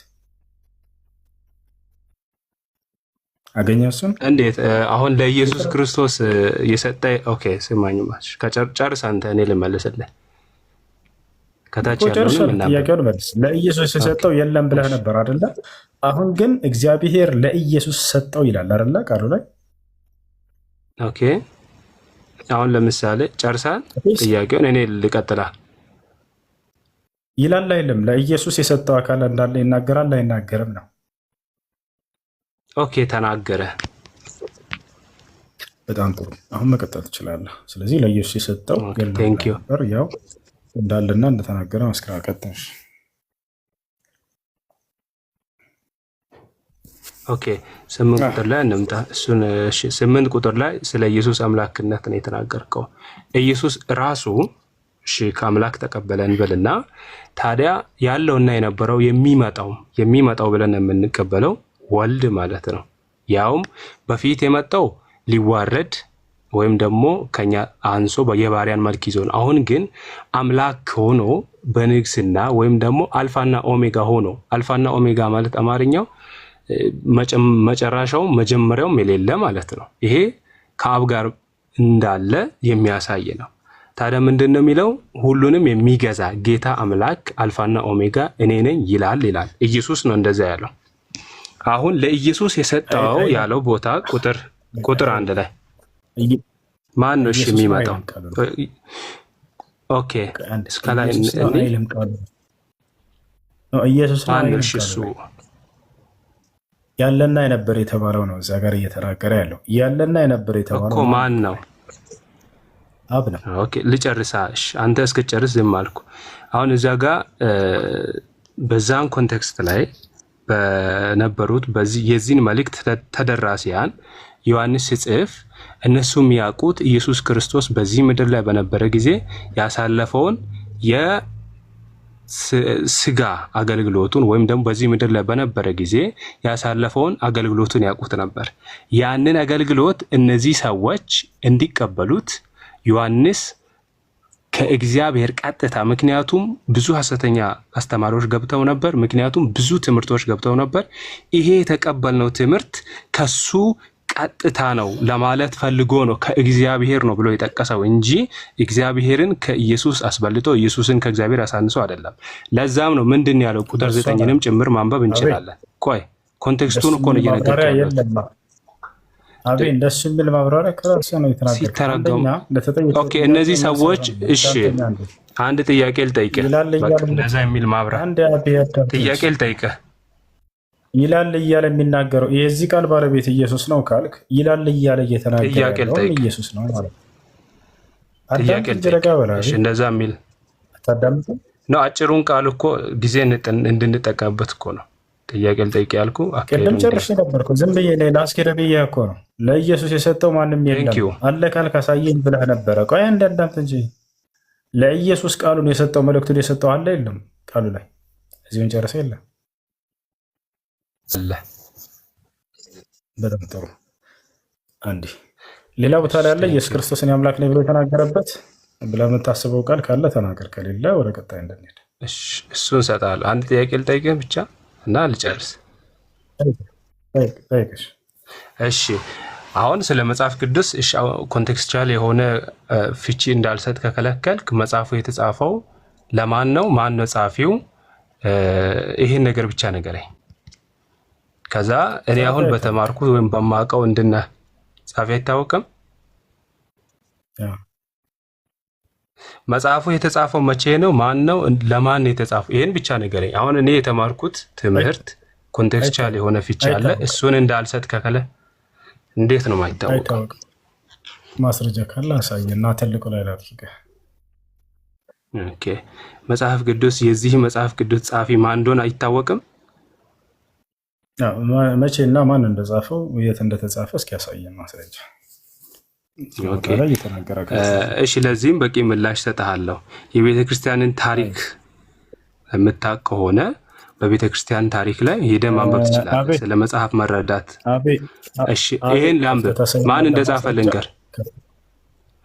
አገኘ። እሱን እንዴት አሁን ለኢየሱስ ክርስቶስ የሰጠ? ኦኬ ስማኝ፣ ከጨርስ አንተ፣ እኔ ልመልስልህ። ከታች ያለውን ጥያቄውን መልስ። ለኢየሱስ የሰጠው የለም ብለህ ነበር አይደለ? አሁን ግን እግዚአብሔር ለኢየሱስ ሰጠው ይላል አይደለ? ቃሉ ላይ ኦኬ። አሁን ለምሳሌ ጨርሳል ጥያቄውን፣ እኔ ልቀጥላ። ይላል አይልም? ለኢየሱስ የሰጠው አካል እንዳለ ይናገራል አይናገርም ነው? ኦኬ ተናገረ። በጣም ጥሩ። አሁን መቀጠል ትችላለህ። ስለዚህ ለኢየሱስ የሰጠው ቴንክ ዩ ነበር፣ ያው እንዳለና እንደተናገረ መስክራ ቀጥል። ኦኬ 8 ቁጥር ላይ እንምጣ። እሱን 8 ቁጥር ላይ ስለ ኢየሱስ አምላክነት ነው የተናገርከው። ኢየሱስ ራሱ እሺ ከአምላክ ተቀበለን ብልና ታዲያ ያለውና የነበረው የሚመጣው ብለን የምንቀበለው ወልድ ማለት ነው። ያውም በፊት የመጣው ሊዋረድ ወይም ደግሞ ከኛ አንሶ የባሪያን መልክ ይዞ ነው። አሁን ግን አምላክ ሆኖ በንግስና ወይም ደግሞ አልፋና ኦሜጋ ሆኖ፣ አልፋና ኦሜጋ ማለት አማርኛው መጨረሻው መጀመሪያውም የሌለ ማለት ነው። ይሄ ከአብ ጋር እንዳለ የሚያሳይ ነው። ታዲያ ምንድነው የሚለው? ሁሉንም የሚገዛ ጌታ አምላክ አልፋና ኦሜጋ እኔ ነኝ ይላል። ኢየሱስ ነው እንደዛ ያለው። አሁን ለኢየሱስ የሰጠው ያለው ቦታ ቁጥር 1 ላይ ማን ነው? እሺ የሚመጣው ኦኬ እስከላይ ኢየሱስ ነው። እሺ እሱ ያለና የነበር የተባለው ነው። እዛ ጋር እየተናገረ ያለው ያለና የነበር የተባለው እኮ ማን ነው? አብ ነው። ኦኬ ልጨርሳሽ፣ አንተ እስክጨርስ ዝም አልኩ። አሁን እዛ ጋር በዛን ኮንቴክስት ላይ በነበሩት የዚህን መልእክት ተደራሲያን ዮሐንስ ሲጽፍ እነሱ የሚያውቁት ኢየሱስ ክርስቶስ በዚህ ምድር ላይ በነበረ ጊዜ ያሳለፈውን የስጋ አገልግሎቱን ወይም ደግሞ በዚህ ምድር ላይ በነበረ ጊዜ ያሳለፈውን አገልግሎቱን ያውቁት ነበር። ያንን አገልግሎት እነዚህ ሰዎች እንዲቀበሉት ዮሐንስ ከእግዚአብሔር ቀጥታ፣ ምክንያቱም ብዙ ሐሰተኛ አስተማሪዎች ገብተው ነበር፣ ምክንያቱም ብዙ ትምህርቶች ገብተው ነበር። ይሄ የተቀበልነው ትምህርት ከሱ ቀጥታ ነው ለማለት ፈልጎ ነው ከእግዚአብሔር ነው ብሎ የጠቀሰው እንጂ እግዚአብሔርን ከኢየሱስ አስበልጦ ኢየሱስን ከእግዚአብሔር አሳንሶ አይደለም። ለዛም ነው ምንድን ያለው ቁጥር 9ንም ጭምር ማንበብ እንችላለን። ቆይ ኮንቴክስቱን እኮ ነው እየነገርኩህ። አቤ እንደሱ ምን ማብራሪያ ከራሱ ነው ሲተረጎም። ኦኬ እነዚህ ሰዎች እሺ፣ አንድ ጥያቄ ልጠይቅህ። እንደዛ የሚል ማብራሪያ ጥያቄ ልጠይቅህ። ይላል እያለ የሚናገረው የዚህ ቃል ባለቤት ኢየሱስ ነው ካልክ ይላል እያለ እየተናገረ ኢየሱስ ነው ማለት ነው። ጥያቄ ልጠይቅህ። እንደዛ የሚል ነው። አጭሩን ቃል እኮ ጊዜ እንድንጠቀምበት እኮ ነው ጥያቄ ልጠይቅ ያልኩ። ቅድም ጨርሼ ነበርኩ። ዝም ብዬ ላስኬደ ብዬ እኮ ነው። ለኢየሱስ የሰጠው ማንም የለም አለ ካልክ አሳየኝ ብለህ ነበረ። ቆይ አንዳንድ እንጂ ለኢየሱስ ቃሉን የሰጠው መልእክቱን የሰጠው አለ የለም? ቃሉ ላይ እዚሁን ጨርሰ የለም አለ። በጣም ጥሩ። አንዴ ሌላ ቦታ ላይ አለ ኢየሱስ ክርስቶስን አምላክ ነው ብሎ የተናገረበት ብለህ የምታስበው ቃል ካለ ተናገር፣ ከሌለ ወደ ቀጣይ እንድንሄድ። እሱን እሰጥሃለሁ። አንድ ጥያቄ ልጠይቅህ ብቻ እና ልጨርስ። እሺ አሁን ስለ መጽሐፍ ቅዱስ ኮንቴክስቹዋል የሆነ ፍቺ እንዳልሰጥ ከከለከልክ መጽሐፉ የተጻፈው ለማን ነው? ማን ነው ጻፊው? ይሄን ነገር ብቻ ንገረኝ። ከዛ እኔ አሁን በተማርኩት ወይም በማውቀው እንድና ጻፊ አይታወቅም። መጽሐፉ የተጻፈው መቼ ነው? ማን ነው? ለማን ነው የተጻፈው? ይሄን ብቻ ንገረኝ። አሁን እኔ የተማርኩት ትምህርት ኮንቴክስቹዋል የሆነ ፍቺ አለ። እሱን እንዳልሰጥ ከከለ እንዴት ነው የማይታወቀው? ማስረጃ ካለ አሳየና ትልቁ ላይ ላድርገህ። ኦኬ መጽሐፍ ቅዱስ የዚህ መጽሐፍ ቅዱስ ጻፊ ማን እንደሆነ አይታወቅም። መቼና ማን እንደጻፈው የት እንደተጻፈ እስኪ ያሳየን ማስረጃ። እሺ ለዚህም በቂ ምላሽ ሰጥሃለሁ። የቤተ ክርስቲያንን ታሪክ የምታውቅ ከሆነ በቤተ ክርስቲያን ታሪክ ላይ ሄደህ ማንበብ ትችላለህ፣ ስለ መጽሐፍ መረዳት። እሺ ይሄን ላንብብ። ማን እንደጻፈ ልንገር።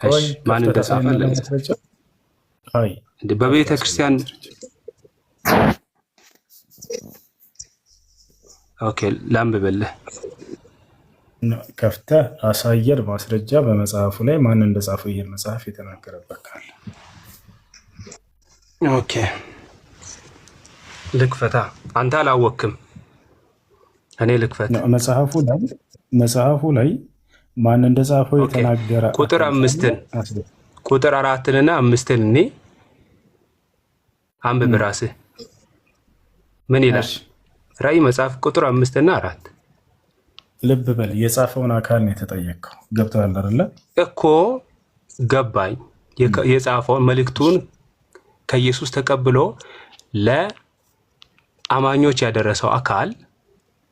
እሺ ማን እንደጻፈ ልንገር። በቤተ ክርስቲያን ኦኬ ላንብብልህ። ከፍተህ አሳየን ማስረጃ በመጽሐፉ ላይ ማን እንደጻፈው ይሄን መጽሐፍ የተናገረበት ካለ። ኦኬ ልክፈታ። አንተ አላወቅም፣ እኔ ልክፈት። መጽሐፉ ላይ ማን እንደጻፈው የተናገረ ቁጥር 4 እና 5 እኔ አንብብ ራስህ ምን ይላል? ራእይ መጽሐፍ ቁጥር 5 እና 4 ልብ በል የጻፈውን አካል ነው የተጠየቀው። ገብቶሃል አይደለ? እኮ ገባኝ። የጻፈውን መልእክቱን ከኢየሱስ ተቀብሎ ለአማኞች ያደረሰው አካል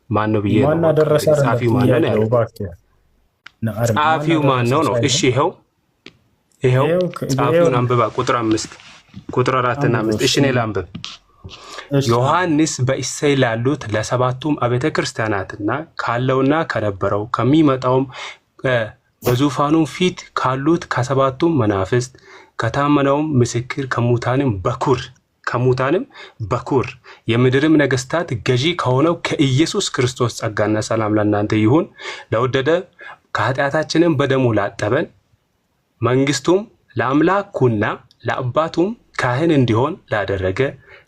ማን ነው ብዬ ነው። ጻፊው ማን ነው? ጻፊው ማን ነው ነው? እሺ ይሄው ጻፊውን አንብባ ቁጥር 5 ቁጥር 4 እና 5። እሺ እኔ ላንብብ። ዮሐንስ በእሴይ ላሉት ለሰባቱም አብያተ ክርስቲያናትና ካለውና ከነበረው ከሚመጣውም በዙፋኑም ፊት ካሉት ከሰባቱም መናፍስት ከታመነውም ምስክር ከሙታንም በኩር የምድርም ነገስታት ገዢ ከሆነው ከኢየሱስ ክርስቶስ ጸጋና ሰላም ለእናንተ ይሁን። ለወደደ ከኃጢአታችንም በደሙ ላጠበን መንግስቱም ለአምላኩና ለአባቱም ካህን እንዲሆን ላደረገ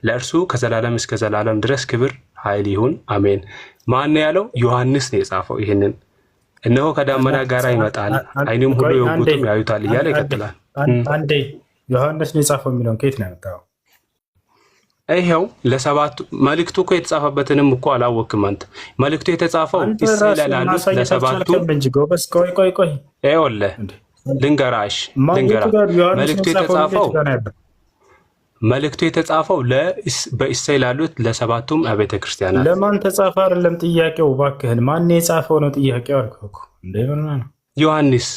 ለእርሱ ከዘላለም እስከ ዘላለም ድረስ ክብር ኃይል ይሁን አሜን። ማን ያለው? ዮሐንስ ነው የጻፈው። ይህንን እነሆ ከዳመና ጋር ይመጣል፣ ዓይንም ሁሉ የወጉትም ያዩታል እያለ ይቀጥላል። አንዴ ዮሐንስ ነው የጻፈው የሚለውን ከየት ነው ያመጣው? ይሄው ለሰባቱ መልእክቱ እኮ የተጻፈበትንም እኮ አላወቅም አንተ። መልእክቱ የተጻፈው እሴይ ላሉት ለሰባቱ እንጂ ጎበስ ቆይ ይኸውልህ ልንገራሽ መልእክቱ የተጻፈው በእሴይ ላሉት ለሰባቱም አብያተ ክርስቲያናት። ለማን ተጻፈ አይደለም ጥያቄው፣ እባክህን ማን የጻፈው ነው ጥያቄው አልኩህ እኮ። እንዴ ምን ነው? ዮሐንስ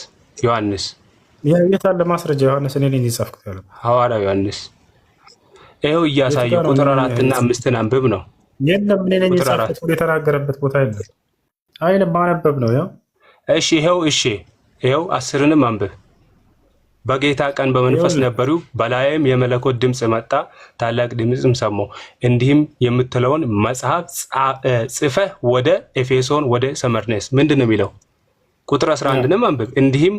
የት አለ ማስረጃ? ዮሐንስ እኔ ነኝ የጻፍኩት ያለው ሐዋርያው ዮሐንስ። ይኸው እያሳየው ቁጥር 4 እና 5 አንብብ ነው። የለም እኔ ነኝ የጻፍኩት ብሎ የተናገረበት ቦታ የለም። አይደለም ማነበብ ነው ያው። እሺ ይኸው 10ንም አንብብ። በጌታ ቀን በመንፈስ ነበሩ፣ በላይም የመለኮት ድምፅ መጣ፣ ታላቅ ድምፅም ሰማሁ። እንዲህም የምትለውን መጽሐፍ ጽፈህ ወደ ኤፌሶን፣ ወደ ሰመርኔስ ምንድን ነው የሚለው? ቁጥር 11ንም አንብብ። እንዲህም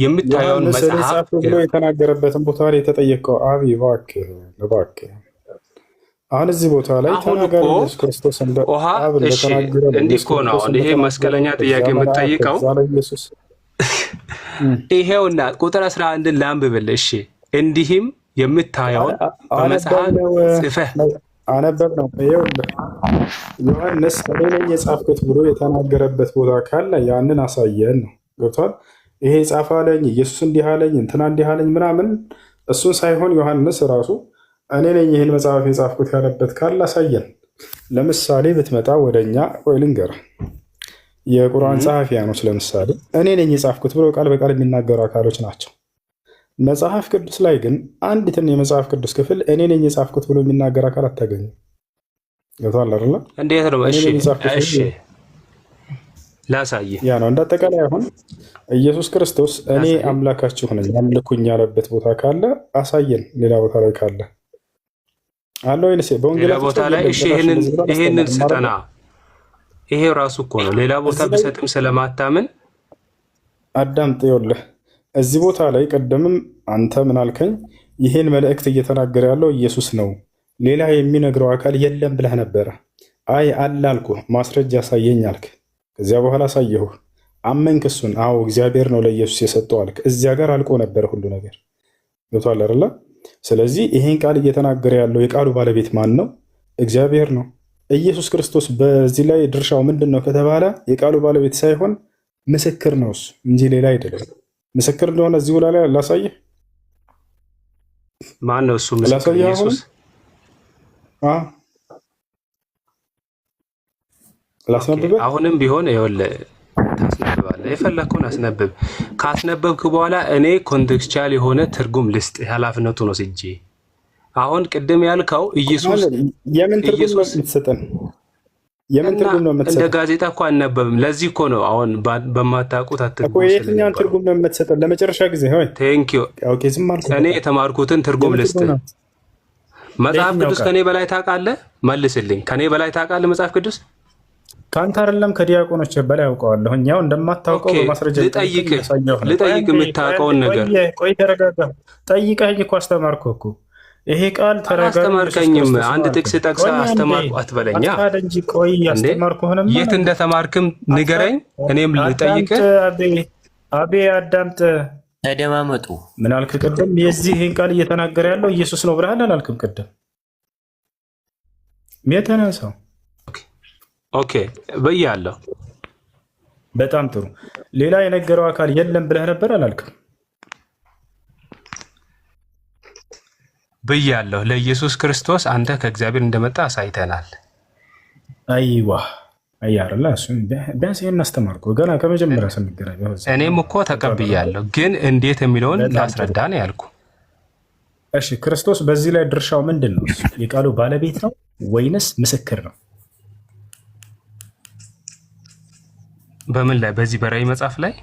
የምታየውን መጽሐፍ ብሎ የተናገረበትን ቦታ ላይ የተጠየቀው አብ እባክህ አሁን እዚህ ቦታ ላይ ተናጋሪ ኢየሱስ ክርስቶስ እንዲህ እኮ ነው። ይሄ መስቀለኛ ጥያቄ የምትጠይቀው ይሄውና ቁጥር 11ን ላንብብልህ። እሺ እንዲህም የምታየውን በመጽሐፍ ጽፈህ አነበብ ነው። ይኸውልህ ዮሐንስ እኔ ነኝ የጻፍኩት ብሎ የተናገረበት ቦታ ካለ ያንን አሳየን ነው። ገብቷል? ይሄ ጻፈ አለኝ፣ ኢየሱስ እንዲህ አለኝ፣ እንትና እንዲህ አለኝ ምናምን እሱን ሳይሆን ዮሐንስ ራሱ እኔ ነኝ ይህን መጽሐፍ የጻፍኩት ያለበት ካለ አሳየን። ለምሳሌ ብትመጣ ወደኛ ቆይ ልንገርህ፣ የቁርአን ጸሐፊያኖች ለምሳሌ እኔ ነኝ የጻፍኩት ብሎ ቃል በቃል የሚናገሩ አካሎች ናቸው። መጽሐፍ ቅዱስ ላይ ግን አንዲትን የመጽሐፍ ቅዱስ ክፍል እኔ ነኝ የጻፍኩት ብሎ የሚናገር አካል አታገኙ። ገብቶሃል አይደል? እንዴት ነው? እሺ ላሳየህ። ያ ነው እንዳጠቃላይ። አሁን ኢየሱስ ክርስቶስ እኔ አምላካችሁ ነኝ አምልኩኝ ያለበት ቦታ ካለ አሳየን። ሌላ ቦታ ላይ ካለ አለ ወይንስ ሌላ ቦታ ላይ? እሺ ይሄንን ስጠና። ይሄ ራሱ እኮ ነው። ሌላ ቦታ ቢሰጥም ስለማታምን አዳምጥ። ይኸውልህ እዚህ ቦታ ላይ ቀደምም አንተ ምን አልከኝ? ይሄን መልእክት እየተናገረ ያለው ኢየሱስ ነው፣ ሌላ የሚነግረው አካል የለም ብለህ ነበረ። አይ አለ አልኩህ፣ ማስረጃ ያሳየኝ አልክ። ከዚያ በኋላ አሳየሁ፣ አመንክ እሱን። አዎ እግዚአብሔር ነው ለኢየሱስ የሰጠው አልክ። እዚያ ጋር አልቆ ነበረ ሁሉ ነገር። ገብቶሃል አይደለ? ስለዚህ ይሄን ቃል እየተናገረ ያለው የቃሉ ባለቤት ማን ነው? እግዚአብሔር ነው። ኢየሱስ ክርስቶስ በዚህ ላይ ድርሻው ምንድን ነው ከተባለ የቃሉ ባለቤት ሳይሆን ምስክር ነው እሱ እንጂ ሌላ አይደለም። ምስክር እንደሆነ እዚሁ ላይ ላሳየህ። ማን ነው እሱ ምስክር? ኢየሱስ። ላስነብብህ። አሁንም ቢሆን ይኸውልህ ታስነብባለህ፣ የፈለግከውን አስነብብ። ካስነበብክ በኋላ እኔ ኮንቴክስቹዋል የሆነ ትርጉም ልስጥ። ኃላፊነቱ ነው ስጄ። አሁን ቅድም ያልከው ኢየሱስ የምን ትርጉም ነው የምትሰጠን? የምን ትርጉም ነው የምትሰጠን? እንደ ጋዜጣ እኮ አነበብም። ለዚህ እኮ ነው አሁን በማታውቁት አትርጉም። የትኛውን ትርጉም ነው የምትሰጠን? ለመጨረሻ ጊዜ ሆይ ቴንክ ዩ። እኔ የተማርኩትን ትርጉም ልስጥ። መጽሐፍ ቅዱስ ከኔ በላይ ታውቃለህ? መልስልኝ። ከኔ በላይ ታውቃለህ መጽሐፍ ቅዱስ? ከአንተ አይደለም ከዲያቆኖች በላይ ያውቀዋለሁ። እኛው እንደማታውቀው በማስረጃ ልጠይቅ የምታውቀውን ነገር። ቆይ ተረጋጋ። ጠይቀኝ እኮ አስተማርኩህ እኮ። ይሄ ቃል ተረጋጋ። አስተማርከኝም። አንድ ጥቅስ ጠቅሰህ አስተማርኩ አትበለኛ እንጂ። ቆይ አስተማርኩህንም የት እንደተማርክም ንገረኝ፣ እኔም ልጠይቅህ። አቤ አዳምጥ። ተደማመጡ። ምን አልክ ቅድም? የዚህን ቃል እየተናገረ ያለው ኢየሱስ ነው ብለሃል አላልክም? ቅድም የተነሳው ኦኬ ብያለሁ። በጣም ጥሩ። ሌላ የነገረው አካል የለም ብለህ ነበር አላልክም? ብያለሁ። ለኢየሱስ ክርስቶስ አንተ ከእግዚአብሔር እንደመጣ አሳይተናል። አይዋ አያርላ እሱን ቢያንስ ይሄን አስተማርኩ ገና ከመጀመሪያ ስንገናኝ። እኔም እኮ ተቀብያለሁ፣ ግን እንዴት የሚለውን ላስረዳ ነው ያልኩ። እሺ ክርስቶስ በዚህ ላይ ድርሻው ምንድን ነው? የቃሉ ባለቤት ነው ወይንስ ምስክር ነው? በምን ላይ? በዚህ በራእይ መጽሐፍ ላይ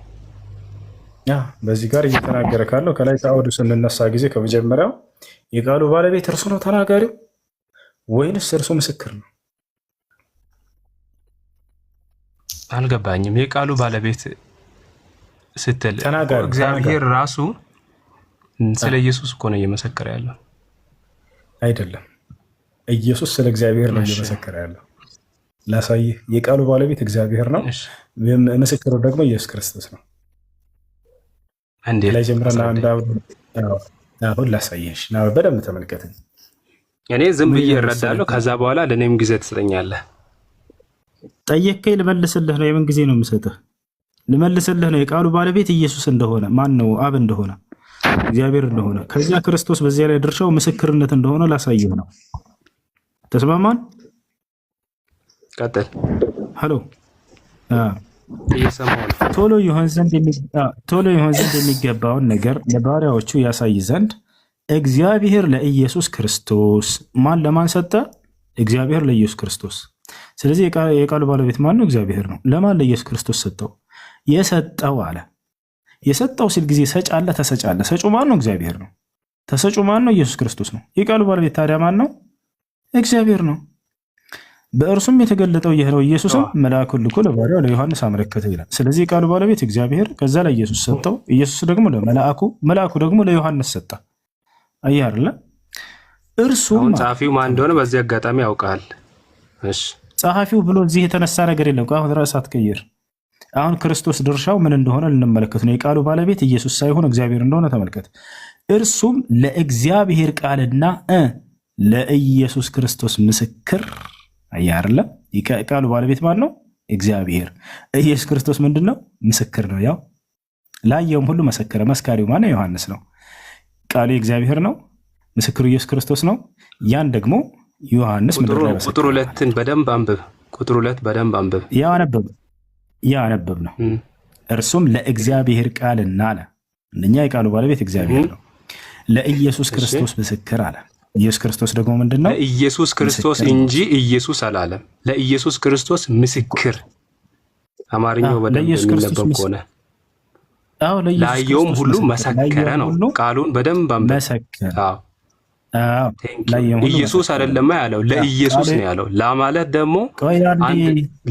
በዚህ ጋር እየተናገረ ካለው ከላይ ከአውዱ ስንነሳ ጊዜ ከመጀመሪያው የቃሉ ባለቤት እርሱ ነው ተናጋሪው ወይንስ እርሱ ምስክር ነው? አልገባኝም። የቃሉ ባለቤት ስትል እግዚአብሔር ራሱ ስለ ኢየሱስ እኮ ነው እየመሰከረ ያለው አይደለም። ኢየሱስ ስለ እግዚአብሔር ነው እየመሰከረ ያለው። ላሳይህ። የቃሉ ባለቤት እግዚአብሔር ነው፣ ምስክሩ ደግሞ ኢየሱስ ክርስቶስ ነው። አንዴ ላይ ጀምረና አሁን ላሳይሽ ነው። በደንብ ተመልከተኝ። እኔ ዝም ብዬ እረዳለሁ። ከዛ በኋላ ለእኔም ጊዜ ትሰጠኛለህ። ጠየከኝ፣ ልመልስልህ ነው። የምን ጊዜ ነው የምሰጥህ? ልመልስልህ ነው። የቃሉ ባለቤት ኢየሱስ እንደሆነ ማን ነው? አብ እንደሆነ እግዚአብሔር እንደሆነ ከዚያ ክርስቶስ በዚያ ላይ ድርሻው ምስክርነት እንደሆነ ላሳይህ ነው። ተስማማን? ቀጥል። ሄሎ እየሰማሁ ነው። ቶሎ ይሆን ዘንድ የሚገባውን ነገር ለባሪያዎቹ ያሳይ ዘንድ እግዚአብሔር ለኢየሱስ ክርስቶስ ማን ለማን ሰጠ? እግዚአብሔር ለኢየሱስ ክርስቶስ። ስለዚህ የቃሉ ባለቤት ማን ነው? እግዚአብሔር ነው። ለማን? ለኢየሱስ ክርስቶስ ሰጠው። የሰጠው አለ። የሰጠው ሲል ጊዜ ሰጭ አለ፣ ተሰጭ አለ። ሰጩ ማን ነው? እግዚአብሔር ነው። ተሰጩ ማን ነው? ኢየሱስ ክርስቶስ ነው። የቃሉ ባለቤት ታዲያ ማን ነው? እግዚአብሔር ነው። በእርሱም የተገለጠው ይህ ነው፣ ኢየሱስም መልአኩን ልኮ ለባሪያው ለዮሐንስ አመለከተ ይላል። ስለዚህ የቃሉ ባለቤት እግዚአብሔር፣ ከዛ ላይ ኢየሱስ ሰጠው፣ ኢየሱስ ደግሞ ለመልአኩ፣ መልአኩ ደግሞ ለዮሐንስ ሰጠ። አየህ አይደለ? እርሱም ጸሐፊው ማን እንደሆነ በዚህ አጋጣሚ ያውቃል። እሺ ጸሐፊው ብሎ እዚህ የተነሳ ነገር የለም። አሁን ራስ አትቀይር። አሁን ክርስቶስ ድርሻው ምን እንደሆነ ልንመለከት ነው። የቃሉ ባለቤት ኢየሱስ ሳይሆን እግዚአብሔር እንደሆነ ተመልከት። እርሱም ለእግዚአብሔር ቃልና ለኢየሱስ ክርስቶስ ምስክር። አየህ አይደለ? የቃሉ ባለቤት ማን ነው? እግዚአብሔር። ኢየሱስ ክርስቶስ ምንድን ነው? ምስክር ነው። ያው ላየውም ሁሉ መሰከረ። መስካሪው ማን ነው? ዮሐንስ ነው። ቃሉ እግዚአብሔር ነው፣ ምስክሩ ኢየሱስ ክርስቶስ ነው። ያን ደግሞ ዮሐንስ ቁጥር 2 በደንብ አንብብ። ቁጥር 2 በደንብ አንብብ። ያነበብ ነው። እርሱም ለእግዚአብሔር ቃልና አለ። እኛ የቃሉ ባለቤት እግዚአብሔር ነው። ለኢየሱስ ክርስቶስ ምስክር አለ። ኢየሱስ ክርስቶስ ደግሞ ምንድን ነው? ለኢየሱስ ክርስቶስ እንጂ ኢየሱስ አላለም። ለኢየሱስ ክርስቶስ ምስክር። አማርኛው በደንብ የሚነበብ ከሆነ ላየውም ሁሉ መሰከረ ነው። ቃሉን በደንብ አንብብ። መሰከረ። ኢየሱስ አይደለም ያለው፣ ለኢየሱስ ነው ያለው። ላ ማለት ደግሞ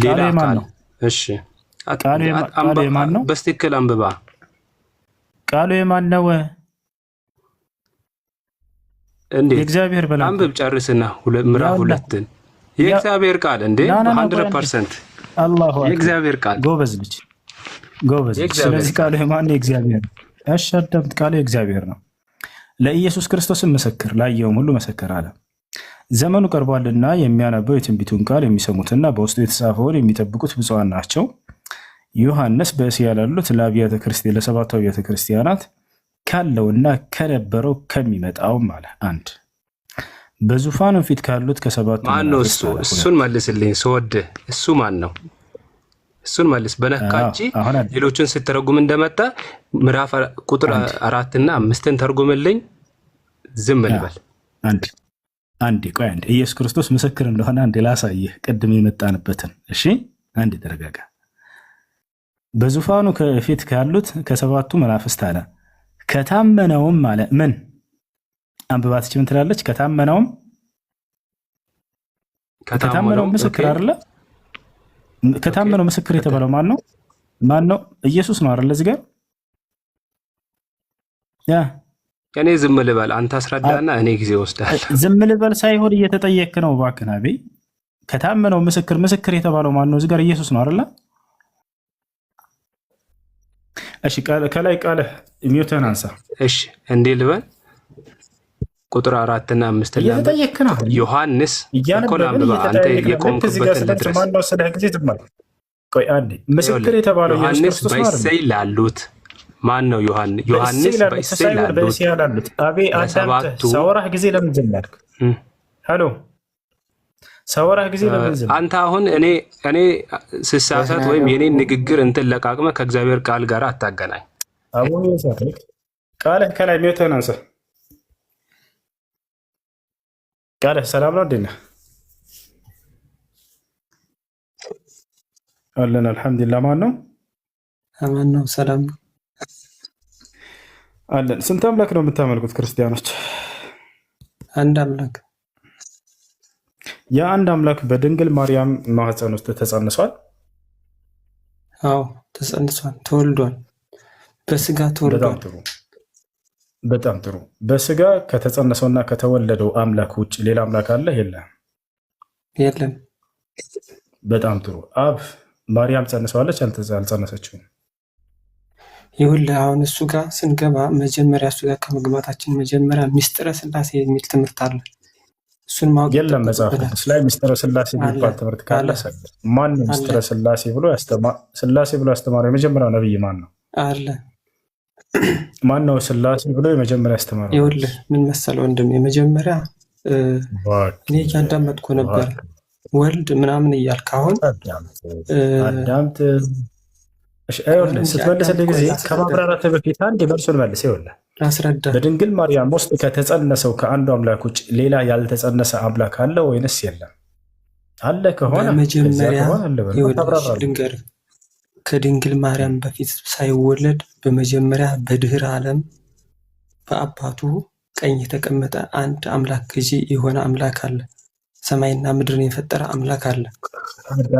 ሌላ ቃል። እሺ ቃሉ የማን ነው? በስትክክል አንብባ። ቃሉ የማን ነው? እንዴ የእግዚአብሔር በላ አንብብ ጨርስና ምዕራፍ 2 የእግዚአብሔር ቃል እንዴ 100% አላሁ የእግዚአብሔር ቃል። ጎበዝ ልጅ ጎበዝ። ስለዚህ ቃሉ የማን ነው? የእግዚአብሔር ነው። ያሻደምት ቃሉ የእግዚአብሔር ነው። ለኢየሱስ ክርስቶስም ምስክር፣ ላየውም ሁሉ መሰከር አለ። ዘመኑ ቀርቧልና የሚያነበው የትንቢቱን ቃል የሚሰሙትና በውስጡ የተጻፈውን የሚጠብቁት ብፁዓን ናቸው። ዮሐንስ በእስያ ላሉት ለሰባቱ አብያተ ክርስቲያናት ካለውና ከነበረው ከሚመጣውም አለ። አንድ በዙፋኑ ፊት ካሉት ከሰባቱ ማን ነው? እሱን መልስልኝ ስወድ። እሱ ማን ነው? እሱን መልስ። በነካጂ ሌሎችን ስትተረጉም እንደመጣ ምዕራፍ ቁጥር 4 እና 5 ተርጉምልኝ። ዝም ልበል። አንዴ ቆይ። ኢየሱስ ክርስቶስ ምስክር እንደሆነ አንዴ ላሳየህ፣ ቅድም የመጣንበትን። እሺ አንዴ ተረጋጋ። በዙፋኑ ከፊት ካሉት ከሰባቱ መናፍስት አለ፣ ከታመነውም አለ። ምን አንብባት ምን ትላለች? ከታመነውም ምስክር አይደለ? ከታመነው ምስክር የተባለው ማን ነው? ኢየሱስ ነው አይደለ? እዚህ ጋር እኔ ዝም ልበል፣ አንተ አስረዳና እኔ ጊዜ ወስዳለሁ። ዝም ልበል ሳይሆን እየተጠየክ ነው። እባክህ አቤ፣ ከታመነው ምስክር የተባለው ማን ነው? እዚህ ጋር ኢየሱስ ነው አይደለ? እሺ ከላይ ቃለ ሚውተን አንሳ። እሺ እንዲህ ልበል ቁጥር 4 እና 5 እየተጠየቅክ ነው ዮሐንስ እያነበብን አንተ የቆምክበትን ልድረስ። ማነው ስለ ጊዜ ትማል? ቆይ አንዴ ምስክር የተባለው ኢየሱስ ዮሐንስ ክርስቶስ ማለት ነው። በእሴይ ላሉት ማን ነው? ዮሐንስ በእሴይ ላሉት አቤ አዳምጥ። ሳወራህ ጊዜ ለምን ዝም አልክ? ሄሎ ሳወራህ ጊዜ ለምን ዝም? አንተ አሁን እኔ ስሳሳት ወይም የኔን ንግግር እንትን ለቃቅመ ከእግዚአብሔር ቃል ጋር አታገናኝ። አቡነ ይሳቅ ቃልህ ከላይ ሚውተን አንሳ። ቃልህ ሰላም ነው? እንዴት ነህ? አለን አልሐምዱሊላህ። ማን ነው? አማን ነው። ሰላም ነው አለን። ስንት አምላክ ነው የምታመልኩት ክርስቲያኖች? አንድ አምላክ። የአንድ አምላክ በድንግል ማርያም ማህፀን ውስጥ ተጸንሷል? አዎ ተጸንሷል፣ ተወልዷል፣ በስጋ ተወልዷል። በጣም ጥሩ። በስጋ ከተጸነሰውና ከተወለደው አምላክ ውጭ ሌላ አምላክ አለ? የለም። በጣም ጥሩ። አብ ማርያም ጸንሰዋለች አልጸነሰችውም? ይኸውልህ አሁን እሱ ጋር ስንገባ መጀመሪያ እሱ ጋር ከመግባታችን መጀመሪያ ሚስጥረ ስላሴ የሚል ትምህርት አለ። እሱን ማወቅ የለም። መጽሐፍ ቅዱስ ላይ ሚስጥረ ስላሴ የሚባል ትምህርት ካለ ማን ነው ሚስጥረ ስላሴ ብሎ ያስተማረው? የመጀመሪያው ነብይ ማን ነው? አለ። ማን ነው ስላሴ ብሎ የመጀመሪያ ያስተማረው? ይኸውልህ ምን መሰለው ወንድም፣ የመጀመሪያ እኔ እያዳመጥኩ ነበር ወልድ ምናምን እያልክ አሁን አዳምጥ። ስትመልስልህ ጊዜ ከማብራራት በፊት አንድ መልሱን መልስ። ይኸውልህ አስረዳ። በድንግል ማርያም ውስጥ ከተጸነሰው ከአንዱ አምላክ ውጭ ሌላ ያልተጸነሰ አምላክ አለ ወይንስ የለም? አለ ከሆነ በመጀመሪያ ልንገርህ፣ ከድንግል ማርያም በፊት ሳይወለድ በመጀመሪያ በድህረ ዓለም በአባቱ ቀኝ የተቀመጠ አንድ አምላክ ገዢ የሆነ አምላክ አለ። ሰማይና ምድርን የፈጠረ አምላክ አለ።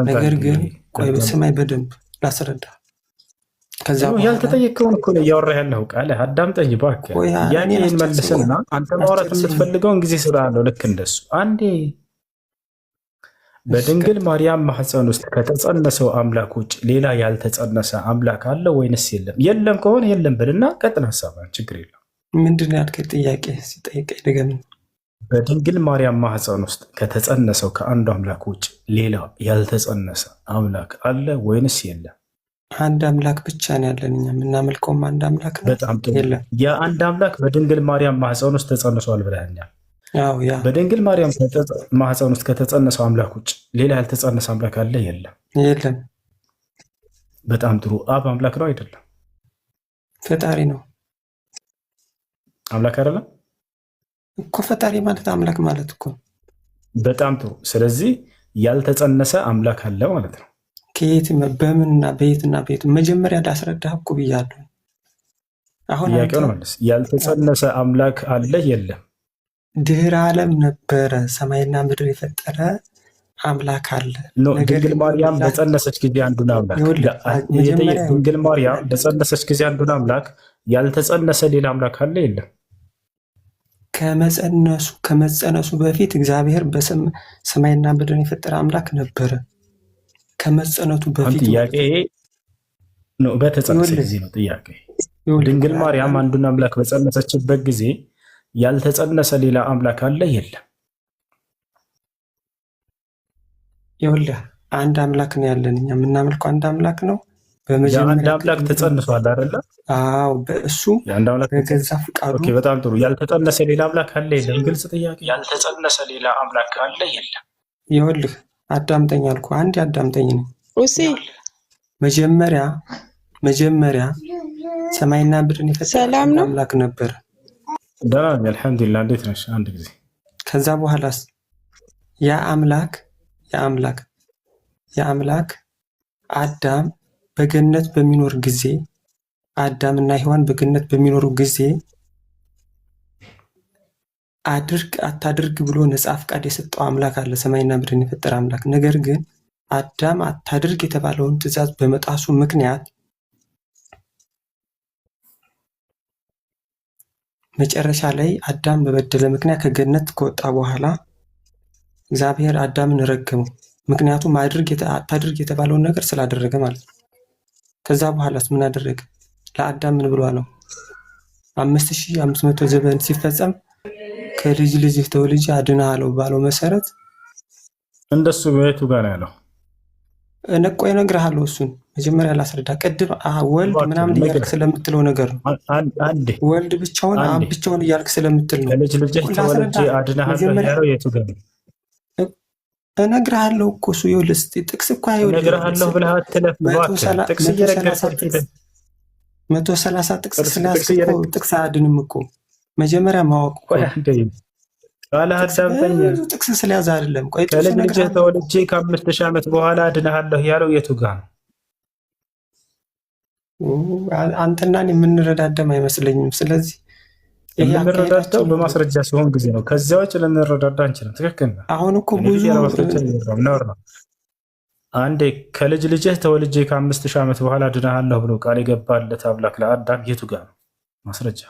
ነገር ግን ቆይ በሰማይ በደንብ ላስረዳ። ከዛ ያልተጠየቀውን እኮ ነው እያወራህ ያለው። ቃል አዳምጠኝ እባክህ። ያኔን መልስና አንተ ማውራት የምትፈልገውን ጊዜ ስላለው ልክ እንደሱ አንዴ በድንግል ማርያም ማህፀን ውስጥ ከተጸነሰው አምላክ ውጭ ሌላ ያልተጸነሰ አምላክ አለ ወይንስ የለም? የለም ከሆነ የለም ብልና ቀጥል ሀሳብህን፣ ችግር የለም። ምንድን ያልከኝ ጥያቄ ሲጠይቀኝ ደገም። በድንግል ማርያም ማህፀን ውስጥ ከተጸነሰው ከአንዱ አምላክ ውጭ ሌላ ያልተጸነሰ አምላክ አለ ወይንስ የለም? አንድ አምላክ ብቻ ነው ያለን፣ እኛ የምናመልከውም አንድ አምላክ ነው። በጣም ጥሩ። የአንድ አምላክ በድንግል ማርያም ማህፀን ውስጥ ተጸንሷል ብለኸኛል። በድንግል ማርያም ማህፀን ውስጥ ከተጸነሰው አምላክ ውጭ ሌላ ያልተጸነሰ አምላክ አለ? የለም። የለም። በጣም ጥሩ። አብ አምላክ ነው አይደለም? ፈጣሪ ነው። አምላክ አይደለም እኮ። ፈጣሪ ማለት አምላክ ማለት እኮ። በጣም ጥሩ። ስለዚህ ያልተጸነሰ አምላክ አለ ማለት ነው። ከየት በምንና በየትና በየት መጀመሪያ ላስረዳህ እኮ ብያለሁ። አሁን ጥያቄውን መልስ። ያልተጸነሰ አምላክ አለ? የለም። ድህረ ዓለም ነበረ፣ ሰማይና ምድር የፈጠረ አምላክ አለ። ድንግል ማርያም በጸነሰች ጊዜ አንዱን አምላክ ድንግል ማርያም በጸነሰች ጊዜ አንዱን አምላክ ያልተጸነሰ ሌላ አምላክ አለ? የለም። ከመጸነሱ በፊት እግዚአብሔር በሰማይና ምድርን የፈጠረ አምላክ ነበረ። ከመጸነቱ በፊት ጥያቄ ነው። በተጸነሰ ጊዜ ነው ጥያቄ። ድንግል ማርያም አንዱን አምላክ በጸነሰችበት ጊዜ ያልተጸነሰ ሌላ አምላክ አለ? የለም። ይኸውልህ አንድ አምላክ ነው ያለን፣ እኛ የምናመልከው አንድ አምላክ ነው። አንድ አምላክ ተጸንሷል አይደለ? አዎ፣ በእሱ በገዛ ፍቃዱ። በጣም ጥሩ። ያልተጸነሰ ሌላ አምላክ አለ? የለም። ግልጽ ጥያቄ። ያልተጸነሰ ሌላ አምላክ አለ? የለም። ይኸውልህ አዳምጠኝ አልኩህ፣ አንድ አዳምጠኝ ነው። መጀመሪያ ሰማይና ምድርን የፈጠረ አምላክ ነበር። ደህና ነኝ አልሐምዱሊላህ። እንዴት ነሽ? አንድ ጊዜ ከዛ በኋላስ ያ አምላክ አዳም በገነት በሚኖር ጊዜ አዳምና ሔዋን በገነት በሚኖሩ ጊዜ አድርግ አታድርግ ብሎ ነፃ ፈቃድ የሰጠው አምላክ አለ፣ ሰማይና ምድርን የፈጠረ አምላክ። ነገር ግን አዳም አታድርግ የተባለውን ትእዛዝ በመጣሱ ምክንያት መጨረሻ ላይ አዳም በበደለ ምክንያት ከገነት ከወጣ በኋላ እግዚአብሔር አዳምን ረገመው። ምክንያቱም አታድርግ የተባለውን ነገር ስላደረገ ማለት ነው። ከዛ በኋላስ ምን አደረገ? ለአዳም ምን ብሏ ነው? 5500 ዘመን ሲፈጸም ከልጅ ልጅህ ተወልጄ አድንሃለሁ ባለው መሰረት እንደሱ የቱ ጋር ነው ያለው? ነቆ እነግርሃለሁ። እሱን መጀመሪያ ላስረዳ። ቅድም ወልድ ምናምን እያልክ ስለምትለው ነገር ነው። ወልድ ብቻውን አብ ብቻውን እያልክ ስለምትል ነው። ከልጅ ልጅህ ተወልጄ አድንሃለሁ ያለው የቱ ጋር ነው? እነግርሃለሁ እኮ እሱ ይኸውልህ፣ ጥቅስ እኮ አይወልም። እነግርሃለሁ ብለህ አትለፍ። ጥቅስ እየነገርኩህ 130 ጥቅስ ስላስክ እኮ ጥቅስ አያድንም እኮ። መጀመሪያ ማወቅ እኮ ቃል አዳምጠኝ። ጥቅስ ስለያዘ አይደለም። ቆይ ከልጅ ልጅህ ተወልጄ ከ5000 ዓመት በኋላ አድንሃለሁ ያለው የቱ ጋር ነው? አንተና እኔ የምንረዳዳም አይመስለኝም። ስለዚህ የምንረዳዳው በማስረጃ ሲሆን ጊዜ ነው። ከዚያ ውጭ ልንረዳዳ አንችልም። ትክክል ነው። አሁን እኮ ብዙ ነውር ነው። አንዴ ከልጅ ልጅህ ተወልጄ ከ5000 ዓመት በኋላ አድንሃለሁ ብሎ ቃል የገባለት አምላክ ለአዳም የቱ ጋር ነው ማስረጃ?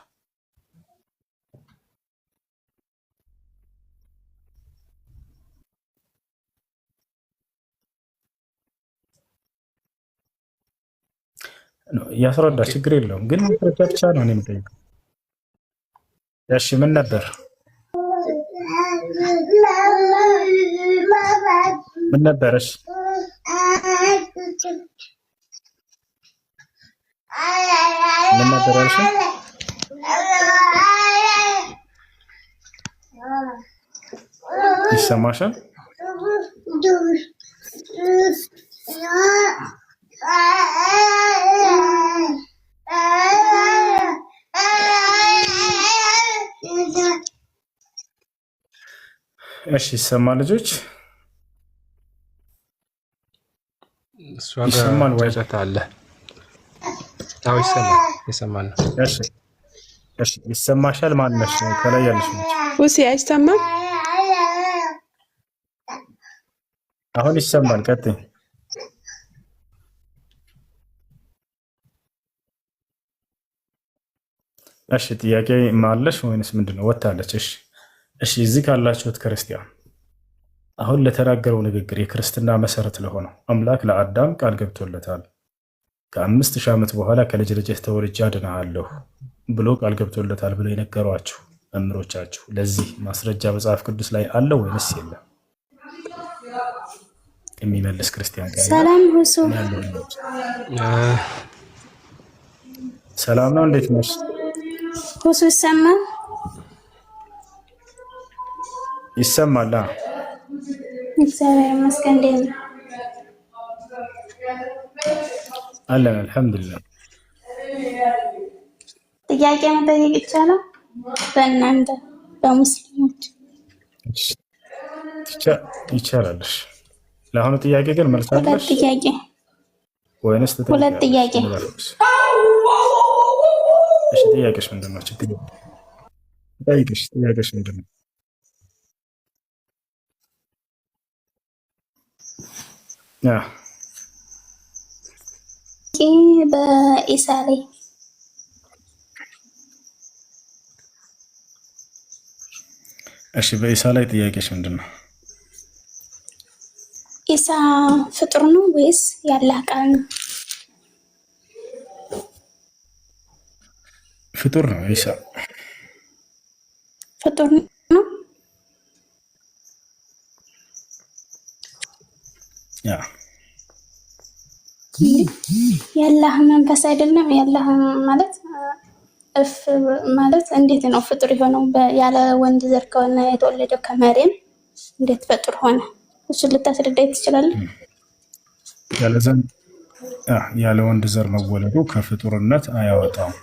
እያስረዳ ችግር የለውም ግን ማስረጃ ብቻ ነው እኔ የምጠይቀው። እሺ ምን ነበር ምን ነበረሽ? ምን ነበር ያልሽው? ይሰማሻል? እሺ ይሰማ ልጆች ይሰማል ወይ? አለ አዎ ይሰማል ነው። እሺ ይሰማሻል? ማነሽ ከላይ ያለሽ ልጅ ውሲ አይሰማም? አሁን ይሰማል። ቀጥይ። እሺ ጥያቄ ማለሽ ወይንስ ምንድነው? ወጣለች። እሺ እዚህ ካላችሁት ክርስቲያን አሁን ለተናገረው ንግግር የክርስትና መሰረት ለሆነው አምላክ ለአዳም ቃል ገብቶለታል። ከ5000 ዓመት በኋላ ከልጅ ልጅህ ተወልጄ አድንሃለሁ ብሎ ቃል ገብቶለታል ብሎ የነገሯችሁ መምህሮቻችሁ ለዚህ ማስረጃ መጽሐፍ ቅዱስ ላይ አለ ወይንስ የለም? የሚመልስ ክርስቲያን ጋር ሰላም ሁሱ ሰላም ነው። እንዴት ነሽ ሁሱ? ይሰማል? ይሰማል። እግዚአብሔር ይመስገን። እንዴት ነው? አለን አልሐምዱሊላህ። ጥያቄ መጠየቅ ይቻላል? በእናንተ በሙስሊሞች ይቻላል። ለአሁኑ ጥያቄ ግን መልስ አለሽ? ሁለት ጥያቄ ወይንስ ሁለት ጥያቄ? እሺ ጥያቄሽ ምንድን ነው? ችግር ጠይቅሽ። ጥያቄሽ ምንድን ነው? በኢሳ ላይ እሺ በኢሳ ላይ ጥያቄሽ ምንድን ነው? ኢሳ ፍጡር ነው ወይስ ያላህ ቃል ነው? ፍጡር ነው። ኢሳ ፍጡር ነው። ያላህ መንፈስ አይደለም? ያላህ ማለት እፍ ማለት እንዴት ነው ፍጡር የሆነው? ያለ ወንድ ዘር ከሆነ የተወለደው ከመሬም እንዴት ፍጡር ሆነ? እሱን ልታስረዳኝ ትችላለህ? ያለ ወንድ ዘር መወለዱ ከፍጡርነት አያወጣም።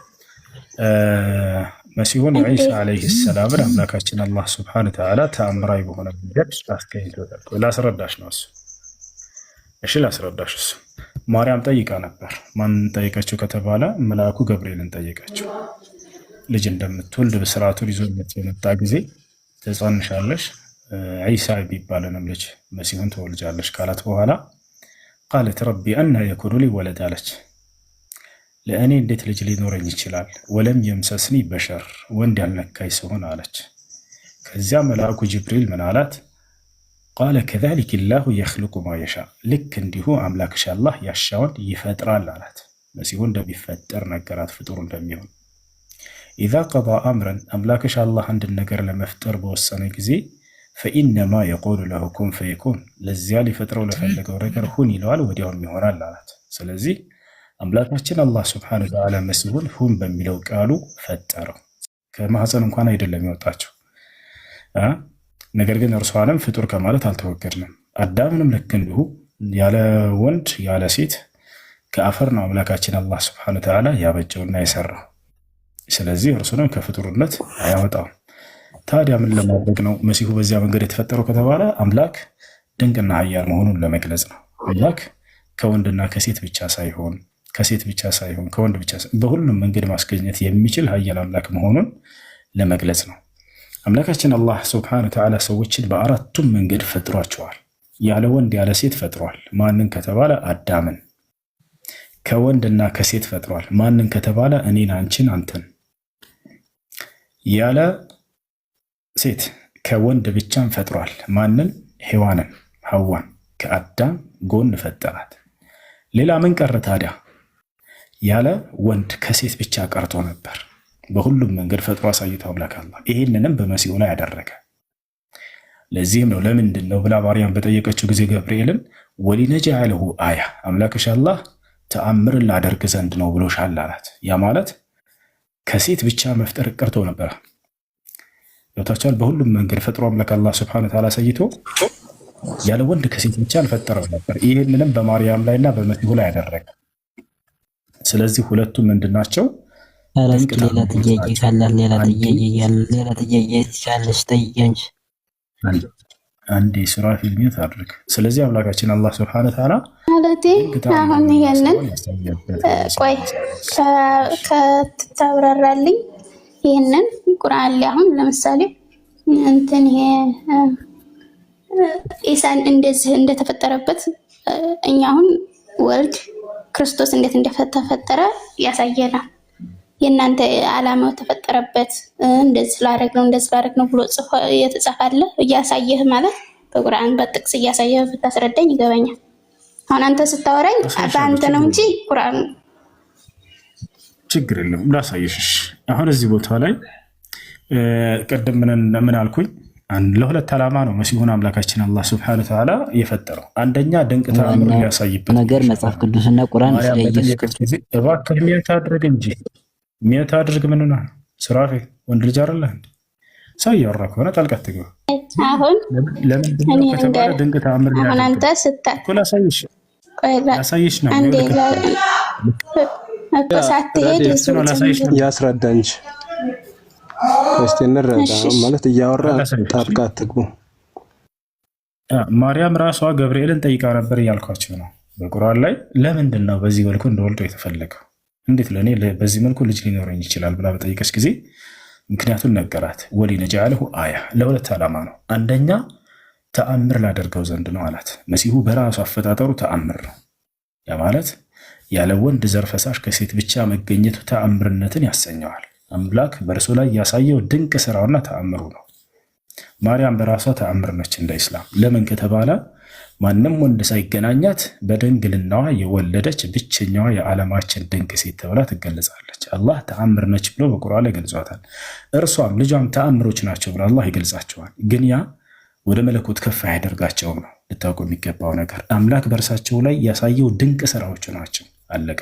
መሲሁን ዒሳ ዓለይሂ ሰላምን አምላካችን አላህ ሱብሓነሁ ወተዓላ ተአምራዊ በሆነ መንገድ አስገኝቶታል። ላስረዳሽ ነው እሱ። እሺ ላስረዳሽ። እሱ ማርያም ጠይቃ ነበር። ማን ጠይቀችው ከተባለ መልአኩ ገብርኤልን ጠይቀችው። ልጅ እንደምትወልድ በስርዓቱን ይዞ የመጣ ጊዜ ትጸንሻለሽ፣ ዒሳ የሚባለንም ልጅ መሲሁን ትወልጃለሽ ካላት በኋላ ቃለት ረቢ አና የኩኑ ሊ ወለድ አለች። ለእኔ እንዴት ልጅ ሊኖረኝ ይችላል? ወለም የምሰስኒ በሸር ወንድ ያልነካኝ ሲሆን አለች። ከዚያ መልአኩ ጅብሪል ምን አላት? ቃለ ከዛሊከ ላሁ የኽልቁ ማ የሻ፣ ልክ እንዲሁ አምላክሽ አላህ ያሻውን ይፈጥራል አላት። መሲሁ እንደሚፈጠር ነገራት፣ ፍጡር እንደሚሆን። ኢዛ ቀዳ አምረን አምላክሽ አላህ አንድን ነገር ለመፍጠር በወሰነ ጊዜ ፈኢነማ የቁሉ ለሁ ኩን ፈየኩን፣ ለዚያ ሊፈጥረው ለፈለገው ነገር ሁን ይለዋል፣ ወዲያውም ይሆናል አላት። ስለዚህ አምላካችን አላህ ሱብሓነሁ ወተዓላ መሲሁን ሁን በሚለው ቃሉ ፈጠረው። ከማህፀን እንኳን አይደለም ያወጣቸው። ነገር ግን እርሷንም ፍጡር ከማለት አልተወገድንም። አዳምንም ልክ እንዲሁ ያለ ወንድ ያለ ሴት ከአፈር ነው አምላካችን አላህ ሱብሓነሁ ወተዓላ ያበጀውና የሰራው። ስለዚህ እርሱንም ከፍጡርነት አያወጣም። ታዲያ ምን ለማድረግ ነው መሲሁ በዚያ መንገድ የተፈጠረው ከተባለ አምላክ ድንቅና ኃያል መሆኑን ለመግለጽ ነው። አምላክ ከወንድና ከሴት ብቻ ሳይሆን ከወንድ ብቻ በሁሉም መንገድ ማስገኘት የሚችል ኃያል አምላክ መሆኑን ለመግለጽ ነው። አምላካችን አላህ ሱብሓነሁ ወተዓላ ሰዎችን በአራቱም መንገድ ፈጥሯቸዋል። ያለ ወንድ ያለ ሴት ፈጥሯል። ማንን ከተባለ አዳምን። ከወንድና ከሴት ፈጥሯል። ማንን ከተባለ እኔን፣ አንቺን፣ አንተን። ያለ ሴት ከወንድ ብቻን ፈጥሯል። ማንን? ሔዋንን፣ ሐዋን ከአዳም ጎን ፈጠራት። ሌላ ምን ቀረ ታዲያ? ያለ ወንድ ከሴት ብቻ ቀርቶ ነበር። በሁሉም መንገድ ፈጥሮ አሳይቶ አምላክ አላህ ይህንንም በመሲሁ ላይ ያደረገ። ለዚህም ነው ለምንድን ነው ብላ ማርያም በጠየቀችው ጊዜ ገብርኤልን ወሊነጅዐለሁ አያ፣ አምላክሽ አላህ ተአምርን ላደርግ ዘንድ ነው ብሎሻል አላት። ያ ማለት ከሴት ብቻ መፍጠር ቀርቶ ነበር። ገብታችኋል? በሁሉም መንገድ ፈጥሮ አምላክ አላህ ሱብሓነሁ ወተዓላ አሳይቶ ያለ ወንድ ከሴት ብቻ አልፈጠረው ነበር። ይህንንም በማርያም ላይና በመሲሁ ላይ ያደረገ። ስለዚህ ሁለቱም ምንድን ናቸው? ሌላ ጥያቄ ካላት ሌላ ጥያቄ ትቻለሽ ጠይቂኝ። አንዴ ሱራ ፊልሚት አድርግ። ስለዚህ አምላካችን አላህ ሱብሓነሁ ወተዓላ ማለቴ አሁን ይሄንን ቆይ ከተብራራልኝ ይሄንን ቁርአን ላይ አሁን ለምሳሌ እንትን ይሄ ኢሳን እንደዚህ እንደተፈጠረበት እኛ አሁን ወልድ ክርስቶስ እንዴት እንደተፈጠረ ያሳየናል። የእናንተ ዓላማው ተፈጠረበት እንደዚህ ላደርግ ነው ብሎ የተጻፈ እያሳየህ ማለት በቁርአን በጥቅስ እያሳየህ ብታስረዳኝ ይገባኛል። አሁን አንተ ስታወራኝ በአንተ ነው እንጂ ቁርአን ችግር የለም ላሳየሽ። አሁን እዚህ ቦታ ላይ ቅድም ምን አልኩኝ? ለሁለት ዓላማ ነው መሲሁን አምላካችን አላህ ሱብሓነሁ ወተዓላ የፈጠረው። አንደኛ ድንቅ ተአምር ሊያሳይበት ነገር መጽሐፍ ቅዱስና ቁርአን እባክህ ሚያት አድርግ እንጂ ሚያት አድርግ። ምን ነው ስራፌ ወንድ ልጅ አይደለ እንዴ? ሰው እያወራ ከሆነ ጣልቃ ትግባ። አሁን ለምንድን ነው ከተባለ ድንቅ ተአምር አሁን አንተ ስታይ እኮ ላሳይሽ ነው አንዴ ሳትሄድ ያስረዳ እንጂ እስቲ እንረዳ ማለት እያወራ ጣልቃ ትግቡ። ማርያም ራሷ ገብርኤልን ጠይቃ ነበር እያልኳቸው ነው። በቁርአን ላይ ለምንድን ነው በዚህ መልኩ እንደወልዶ የተፈለገው? እንዴት ለእኔ በዚህ መልኩ ልጅ ሊኖረኝ ይችላል ብላ በጠይቀች ጊዜ ምክንያቱን ነገራት። ወሊነጅዐለሁ አያ፣ ለሁለት ዓላማ ነው። አንደኛ ተአምር ላደርገው ዘንድ ነው አላት። መሲሁ በራሱ አፈጣጠሩ ተአምር ነው። ያ ማለት ያለ ወንድ ዘር ፈሳሽ ከሴት ብቻ መገኘቱ ተአምርነትን ያሰኘዋል። አምላክ በእርሱ ላይ ያሳየው ድንቅ ስራውና ተአምሩ ነው። ማርያም በራሷ ተአምር ነች እንደ ኢስላም። ለምን ከተባለ ማንም ወንድ ሳይገናኛት በድንግልናዋ የወለደች ብቸኛዋ የዓለማችን ድንቅ ሴት ተብላ ትገለጻለች። አላህ ተአምር ነች ብሎ በቁርአን ላይ ገልጿታል። እርሷም ልጇም ተአምሮች ናቸው ብሎ አላህ ይገልጻቸዋል። ግን ያ ወደ መለኮት ከፍ አያደርጋቸውም ነው ልታውቁ የሚገባው ነገር። አምላክ በእርሳቸው ላይ ያሳየው ድንቅ ስራዎቹ ናቸው። አለቀ።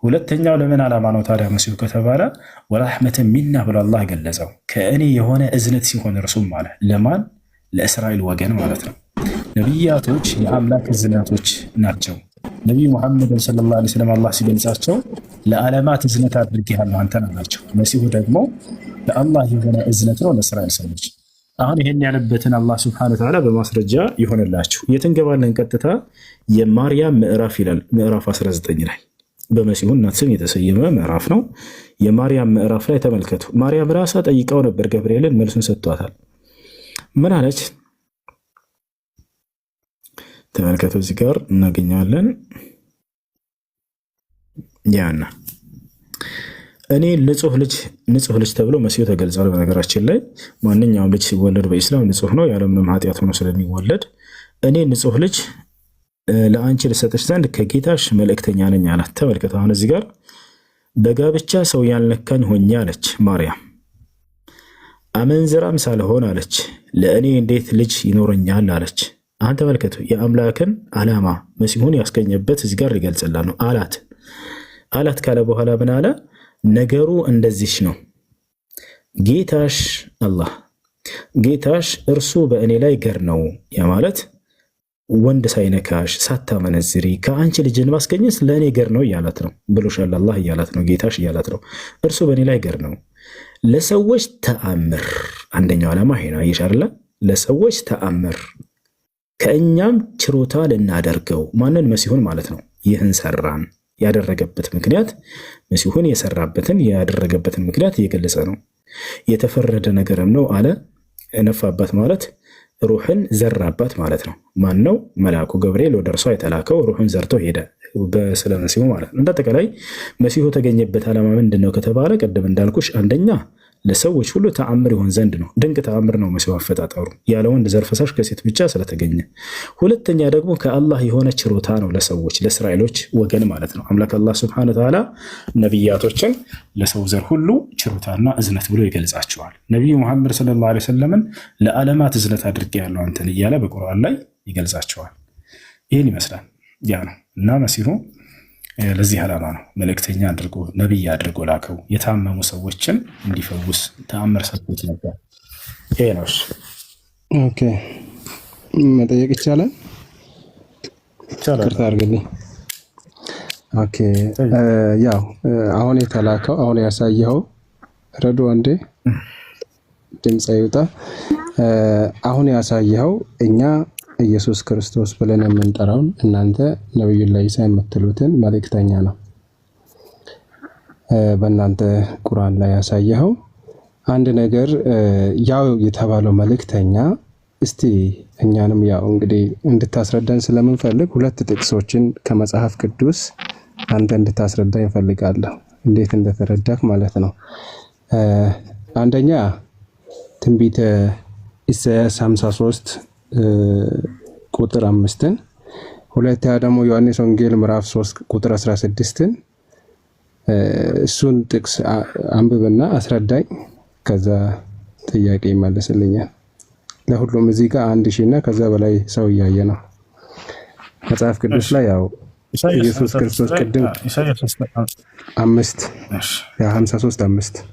ሁለተኛው ለምን ዓላማ ነው ታዲያ መሲሁ ከተባለ ወራህመተን ሚና ብሎ አላህ ገለጸው። ከእኔ የሆነ እዝነት ሲሆን እርሱም አለ ለማን? ለእስራኤል ወገን ማለት ነው። ነቢያቶች የአምላክ እዝነቶች ናቸው። ነቢዩ ሙሐመድን ሰለላሁ ዐለይሂ ወሰለም አላህ ሲገልጻቸው ለዓለማት እዝነት አድርጌሃለሁ አንተን አላቸው። መሲሁ ደግሞ ለአላህ የሆነ እዝነት ነው ለእስራኤል ሰዎች። አሁን ይሄን ያለበትን አላህ ሱብሓነሁ ወተዓላ በማስረጃ ይሆንላችሁ። የትንገባለን ቀጥታ የማርያም ምዕራፍ ይላል። ምዕራፍ 19 ላይ በመሲሁ እናት ስም የተሰየመ ምዕራፍ ነው። የማርያም ምዕራፍ ላይ ተመልከቱ። ማርያም ራሷ ጠይቀው ነበር ገብርኤልን፣ መልሱን ሰጥቷታል። ምን አለች? ተመልከቱ። እዚህ ጋር እናገኘዋለን። ያና እኔ ንጹህ ልጅ ተብሎ መሲሁ ተገልጿል። በነገራችን ላይ ማንኛውም ልጅ ሲወለድ በኢስላም ንጹህ ነው ያለምንም ኃጢአት ሆኖ ስለሚወለድ እኔ ንጹህ ልጅ ለአንቺ ልሰጥሽ ዘንድ ከጌታሽ መልእክተኛ ነኝ አላት። ተመልከቱ፣ አሁን እዚህ ጋር በጋብቻ ሰው ያልነካኝ ሆኜ አለች ማርያም። አመንዝራም ሳልሆን አለች ለእኔ እንዴት ልጅ ይኖረኛል አለች። አሁን ተመልከቱ፣ የአምላክን ዓላማ መሲሁን ያስገኘበት እዚህ ጋር ይገልጽላል ነው አላት ካለ በኋላ ምን አለ? ነገሩ እንደዚህ ነው፣ ጌታሽ አላህ ጌታሽ እርሱ በእኔ ላይ ገር ነው። ያ ማለት ወንድ ሳይነካሽ ሳታመነዝሪ ከአንቺ ልጅን ማስገኘት ለእኔ ገር ነው እያላት ነው ብሎሻል። አላህ እያላት ነው፣ ጌታሽ እያላት ነው። እርሱ በእኔ ላይ ገር ነው። ለሰዎች ተአምር፣ አንደኛው ዓላማ ይሄ ነው። አየሽ አይደለ? ለሰዎች ተአምር ከእኛም ችሮታ ልናደርገው፣ ማንን? መሲሁን ማለት ነው። ይህን ሰራን። ያደረገበት ምክንያት መሲሁን የሰራበትን ያደረገበትን ምክንያት እየገለጸ ነው። የተፈረደ ነገርም ነው አለ። ነፋባት ማለት ሩሕን ዘራባት ማለት ነው። ማን ነው? መልአኩ ገብርኤል ወደ እርሷ የተላከው ሩሕን ዘርቶ ሄደ ስለ መሲሁ ማለት ነው። እንዳጠቃላይ መሲሁ ተገኘበት ዓላማ ምንድን ነው ከተባለ ቅድም እንዳልኩሽ አንደኛ ለሰዎች ሁሉ ተአምር ይሆን ዘንድ ነው። ድንቅ ተአምር ነው መሲሁ አፈጣጠሩ፣ ያለ ወንድ ዘር ፈሳሽ ከሴት ብቻ ስለተገኘ። ሁለተኛ ደግሞ ከአላህ የሆነ ችሮታ ነው ለሰዎች ለእስራኤሎች ወገን ማለት ነው። አምላክ አላህ ሱብሓነሁ ወተዓላ ነቢያቶችን ለሰው ዘር ሁሉ ችሮታና እዝነት ብሎ ይገልጻቸዋል። ነቢዩ ሙሐመድ ሰለላሁ ዐለይሂ ወሰለምን ለዓለማት እዝነት አድርጌያለሁ አንተን እያለ በቁርአን ላይ ይገልጻቸዋል። ይህን ይመስላል ያ ነው እና መሲሁ ለዚህ ዓላማ ነው መልእክተኛ አድርጎ ነቢይ አድርጎ ላከው። የታመሙ ሰዎችን እንዲፈውስ ተአምር ሰጥቶት ነበር። ይሄ ነው። ኦኬ መጠየቅ ይቻላል? ይቅርታ አድርግልኝ። ኦኬ ያው አሁን የተላከው አሁን ያሳየኸው ረዶ አንዴ ድምፅ ይውጣ። አሁን ያሳየኸው እኛ ኢየሱስ ክርስቶስ ብለን የምንጠራውን እናንተ ነብዩላህ ኢሳ የምትሉትን መልእክተኛ ነው። በእናንተ ቁርአን ላይ ያሳየኸው አንድ ነገር ያው የተባለው መልእክተኛ እስቲ እኛንም ያው እንግዲህ እንድታስረዳን ስለምንፈልግ ሁለት ጥቅሶችን ከመጽሐፍ ቅዱስ አንተ እንድታስረዳኝ እፈልጋለሁ፣ እንዴት እንደተረዳክ ማለት ነው። አንደኛ ትንቢተ ኢሳይያስ 53 ቁጥር 5ን፣ ሁለተኛ ደግሞ ዮሐንስ ወንጌል ምዕራፍ 3 ቁጥር 16ን እሱን ጥቅስ አንብብና አስረዳኝ። ከዛ ጥያቄ ይመለስልኛል። ለሁሉም እዚህ ጋር 1000 እና ከዛ በላይ ሰው እያየ ነው መጽሐፍ ቅዱስ ላይ ያው ኢየሱስ ክርስቶስ ቅድም 5 53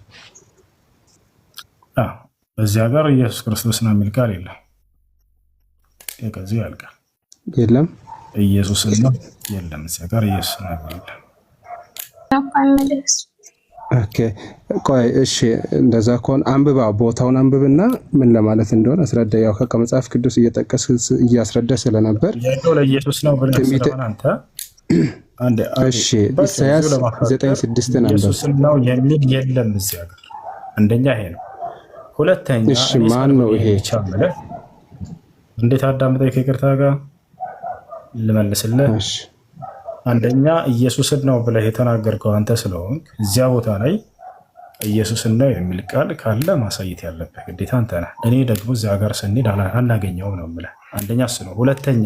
በዚያ ጋር ኢየሱስ ክርስቶስ ነው የሚል ቃል የለም። ከዚህ ያልቃል። የለም ኢየሱስ ነው የለም። እዚያ ጋር ኢየሱስ ነው የሚል ኦኬ ቆይ እሺ፣ እንደዛ ከሆነ አንብባ ቦታውን አንብብና ምን ለማለት እንደሆነ አስረዳ። ያው ከመጽሐፍ ቅዱስ እየጠቀስ እያስረዳ ስለነበር ያለው ለኢየሱስ ነው ብለህ ስለሆነ አንተ አንዴ እሺ፣ ኢሳይያስ 9:6 አንብብ። ኢየሱስ ነው የሚል የለም እዚያ ጋር። አንደኛ ይሄ ነው። ሁለተኛ እሺ፣ ማን ነው ይሄ? እንዴት አዳምጠኝ ከይቅርታ ጋር ልመልስልህ። እሺ፣ አንደኛ ኢየሱስን ነው ብለህ የተናገርከው አንተ ስለሆንክ እዚያ ቦታ ላይ ኢየሱስን ነው የሚል ቃል ካለ ማሳየት ያለብህ ግዴታ አንተ ነህ። እኔ ደግሞ እዚያ ጋር ስንሄድ አናገኘውም ነው የምልህ። አንደኛ እሱ ነው። ሁለተኛ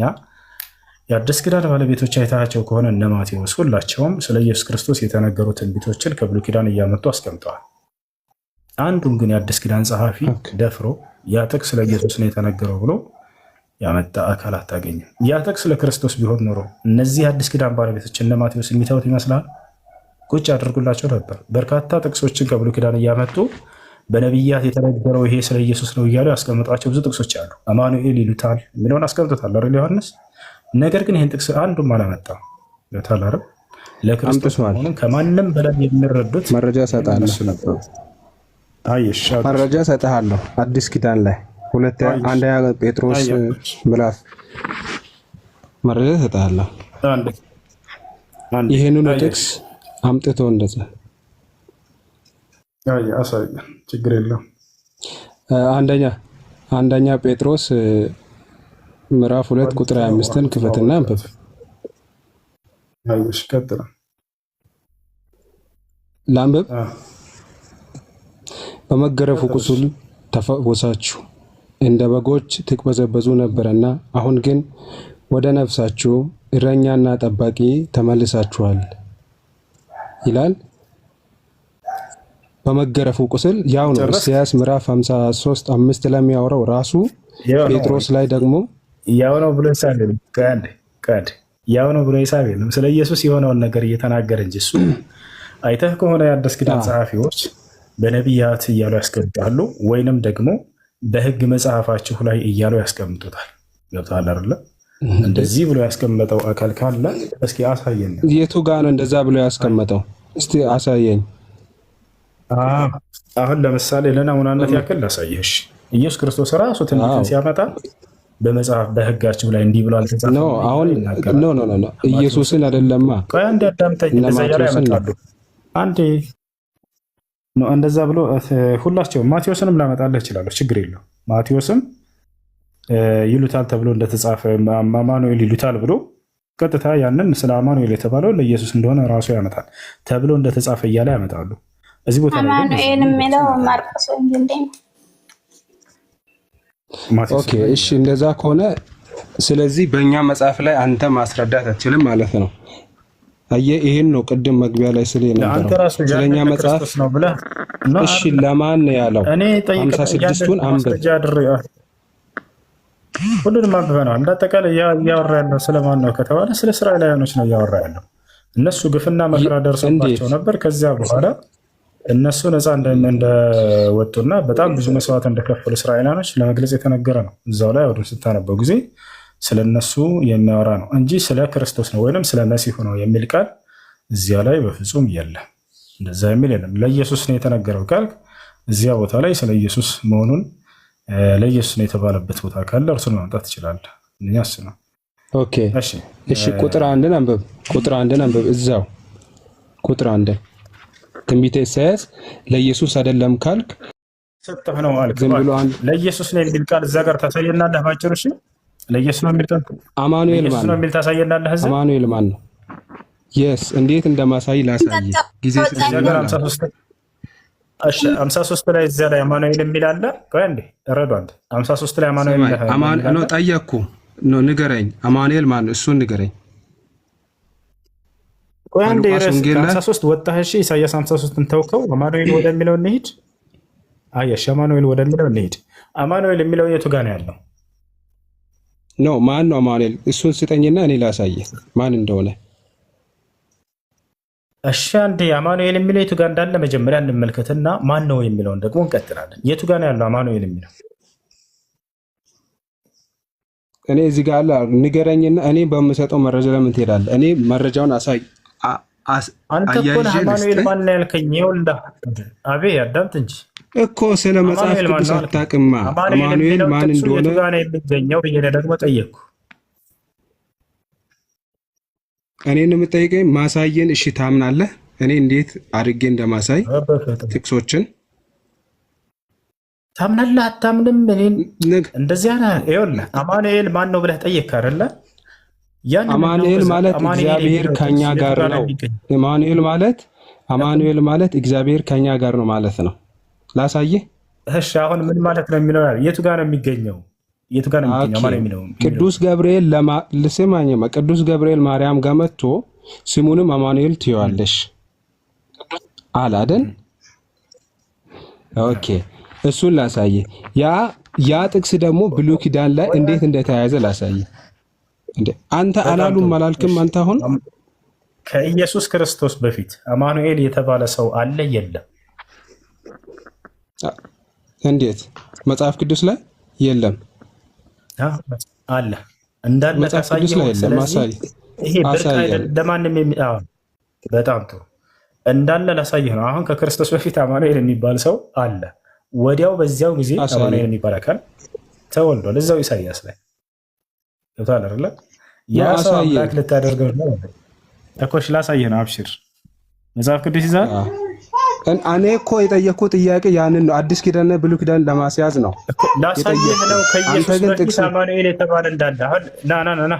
የአዲስ ኪዳን ባለቤቶች አይታቸው ከሆነ እነ ማቴዎስ ሁላቸውም ስለ ኢየሱስ ክርስቶስ የተነገሩ ትንቢቶችን ከብሉይ ኪዳን እያመጡ አስቀምጠዋል። አንዱም ግን የአዲስ ኪዳን ጸሐፊ ደፍሮ ያ ጥቅስ ስለ ኢየሱስ ነው የተነገረው ብሎ ያመጣ አካል አታገኝም። ያ ጥቅስ ለክርስቶስ ቢሆን ኖሮ እነዚህ የአዲስ ኪዳን ባለቤቶች እነ ማቴዎስ የሚታዩት ይመስላል? ቁጭ አድርጉላቸው ነበር። በርካታ ጥቅሶችን ከብሉይ ኪዳን እያመጡ በነቢያት የተነገረው ይሄ ስለ ኢየሱስ ነው እያሉ ያስቀምጧቸው ብዙ ጥቅሶች አሉ። አማኑኤል ይሉታል የሚለውን አስቀምጦታል አይደል ዮሐንስ? ነገር ግን ይህን ጥቅስ አንዱም አላመጣም። ለታላረ ለክርስቶስ መሆኑን ከማንም በላይ የሚረዱት መረጃ ሰጣለሁ። መረጃ ሰጥሃለሁ። አዲስ ኪዳን ላይ አንደኛ ጴጥሮስ ምዕራፍ መረጃ ሰጥሃለሁ። ይሄንን ጥቅስ አምጥቶ እንደዛ ችግር የለም። አንደኛ ጴጥሮስ ምዕራፍ 2 ቁጥር 25ን ክፈትና አንብብ። ላንብብ። በመገረፉ ቁስል ተፈወሳችሁ፣ እንደ በጎች ትቅበዘበዙ ነበርና አሁን ግን ወደ ነፍሳችሁ እረኛና ጠባቂ ተመልሳችኋል ይላል። በመገረፉ ቁስል ያው ነው። ኢሳይያስ ምዕራፍ 53:5 ለሚያወራው ራሱ ጴጥሮስ ላይ ደግሞ ያው ነው ብሎ ይሳል ቀድ ያው ነው ብሎ ይሳል። ስለ ኢየሱስ የሆነውን ነገር እየተናገረ እንጂ እሱ አይተህ ከሆነ የአዲስ ኪዳን ጸሐፊዎች በነቢያት እያሉ ያስቀምጣሉ፣ ወይንም ደግሞ በሕግ መጽሐፋችሁ ላይ እያሉ ያስቀምጡታል። ገብቶሃል አይደለ? እንደዚህ ብሎ ያስቀመጠው አካል ካለ እስኪ አሳየኝ። የቱ ጋር ነው እንደዛ ብሎ ያስቀመጠው? እስቲ አሳየኝ። አሁን ለምሳሌ ለናሙናነት ያክል ላሳየሽ። ኢየሱስ ክርስቶስ ራሱ ትንቢትን ሲያመጣ በመጽሐፍ በሕጋችሁ ላይ እንዲህ ብሎ አልተጻፈም ነው። አሁን ኖ ኢየሱስን አይደለማ። ቆይ አንዴ አዳምጠኝ። እንደዛ ያመጣሉ። አንዴ ነው እንደዛ ብሎ ሁላቸውም ማቴዎስንም ላመጣልህ እችላለሁ፣ ችግር የለው። ማቴዎስም ይሉታል ተብሎ እንደተጻፈ አማኑኤል ይሉታል ብሎ ቀጥታ ያንን ስለ አማኑኤል የተባለው ለኢየሱስ እንደሆነ ራሱ ያመጣል። ተብሎ እንደተጻፈ እያለ ያመጣሉ። እዚህ ቦታ ላይ አማኑኤል የሚለው ማርቆስ ወንጌል ላይ ነው። ኦኬ እሺ፣ እንደዛ ከሆነ ስለዚህ በእኛ መጽሐፍ ላይ አንተ ማስረዳት አትችልም ማለት ነው። አየህ፣ ይሄን ነው ቅድም መግቢያ ላይ ስለነበረው ስለኛ መጽሐፍ ነው ብለህ እሺ፣ ለማን ነው ያለው? 56ቱን አንብብ። ሁሉንም አንብበናል። እንዳጠቃላይ እያወራ ያለው ስለማን ነው ከተባለ ስለ እስራኤላውያኖች ነው እያወራ ያለው። እነሱ ግፍና መከራ ደርሶባቸው ነበር። ከዚያ በኋላ እነሱ ነፃ እንደወጡና በጣም ብዙ መስዋዕት እንደከፈሉ እስራኤላውያኖች ለመግለጽ የተነገረ ነው። እዛው ላይ ወደ ስታነበው ጊዜ ስለ እነሱ የሚያወራ ነው እንጂ ስለ ክርስቶስ ነው ወይንም ስለ መሲሁ ነው የሚል ቃል እዚያ ላይ በፍጹም የለም። እንደዛ የሚል የለም። ለኢየሱስ ነው የተነገረው ቃል እዚያ ቦታ ላይ ስለ ኢየሱስ መሆኑን ለኢየሱስ ነው የተባለበት ቦታ ካለ እርሱን ማምጣት ትችላለህ። እኛስ ነው። ኦኬ እሺ፣ ቁጥር 1 አንብብ። ቁጥር 1 አንብብ። እዛው ቁጥር 1 ትንቢተ ኢሳይያስ ለኢየሱስ አይደለም ካልክ ሰጠህ ነው ማለት ነው። ለኢየሱስ ነው የሚል ቃል እዛ ጋር ታሳየናለህ ባጭሩ። እሺ፣ ለኢየሱስ ነው የሚል ቃል አማኑኤል ማን ነው የሚል ታሳየናለህ። እዛ አማኑኤል ማን ነው? የስ እንዴት እንደማሳይ ላሳይ ጊዜ ስለዚህ 53 ላይ እዚያ ላይ አማኑኤል የሚል አለ። ቆይ አንዴ ረዱ። አንተ 53 ላይ አማኑኤል ነው ጠየቅኩ ነው ንገረኝ። አማኑኤል ማን ነው? እሱን ንገረኝ። ቆይ አንዴ 53 ወጣህ። እሺ ኢሳይያስ 53ን ተውከው። አማኑኤል ወደሚለው እንሂድ። አየሽ፣ አማኑኤል ወደሚለው እንሂድ። አማኑኤል የሚለው የቱ ጋር ነው ያለው? ነው ማን ነው አማኑኤል? እሱን ስጠኝና እኔ ላሳየህ ማን እንደሆነ። እሺ አንዴ አማኑኤል የሚለው የቱ ጋር እንዳለ መጀመሪያ እንመልከትና ማን ነው የሚለውን ደግሞ እንቀጥላለን። የቱ ጋር ነው ያለው አማኑኤል የሚለው? እኔ እዚህ ጋር አለ ንገረኝና እኔ በምሰጠው መረጃ ለምን ትሄዳለህ? እኔ መረጃውን አሳይ። አንተ እኮ ነህ አማኑኤል ማን ነው ያልከኝ? ይኸውልህ አቤ አዳምጥ እንጂ እኮ ስለ መጽሐፍ ቅዱስ አታውቅማ። አማኑኤል ማን እንደሆነ የቱ ጋር ነው የሚገኘው ብዬ ደግሞ ጠየቅኩ። እኔን የምጠይቀኝ ማሳየን። እሺ ታምናለህ? እኔ እንዴት አድርጌ እንደማሳይ ጥቅሶችን ታምናለህ? አታምንም? እንደዚያ ነህ። ይኸውልህ አማኑኤል ማን ነው ብለህ ጠየቅክ አይደለ? አማኑኤል ማለት እግዚአብሔር ከኛ ጋር ነው። አማኑኤል ማለት እግዚአብሔር ከኛ ጋር ነው ማለት ነው። ላሳየህ። እሺ አሁን ምን ማለት ነው የሚለው የቱ ጋር ነው የሚገኘው? የቱ ጋር ነው የሚገኘው? ቅዱስ ገብርኤል ለስማኝማ ቅዱስ ገብርኤል ማርያም ጋር መጥቶ ስሙንም አማኑኤል ትይዋለሽ አላደን? ኦኬ እሱን ላሳየህ። ያ ጥቅስ ደግሞ ብሉይ ኪዳን ላይ እንዴት እንደተያያዘ ላሳየህ። አንተ አላሉም አላልክም? አንተ አሁን ከኢየሱስ ክርስቶስ በፊት አማኑኤል የተባለ ሰው አለ የለም? እንዴት መጽሐፍ ቅዱስ ላይ የለም? አለ እንዳለ መጽሐፍ ቅዱስ ላይ የለም። አሳይ። ይሄ ብርቅ አይደለም ለማንም በጣም ጥሩ እንዳለ ላሳይህ ነው። አሁን ከክርስቶስ በፊት አማኑኤል የሚባል ሰው አለ። ወዲያው በዚያው ጊዜ አማኑኤል የሚባል አካል ተወልዷል። እዛው ኢሳይያስ ላይ ይወጣል አይደል? ያ ሰው አምላክ ልታደርገው ነው እኮ። እሺ ላሳይህ ነው። አብሽር መጽሐፍ ቅዱስ ይዛል። እኔ እኮ የጠየኩት ጥያቄ ያንን ነው። አዲስ ኪዳንና ብሉይ ኪዳን ለማስያዝ ነው። ላሳይህ ነው። ከኢየሱስ በፊት አማኑኤል የተባለ እንዳለ አሁን ና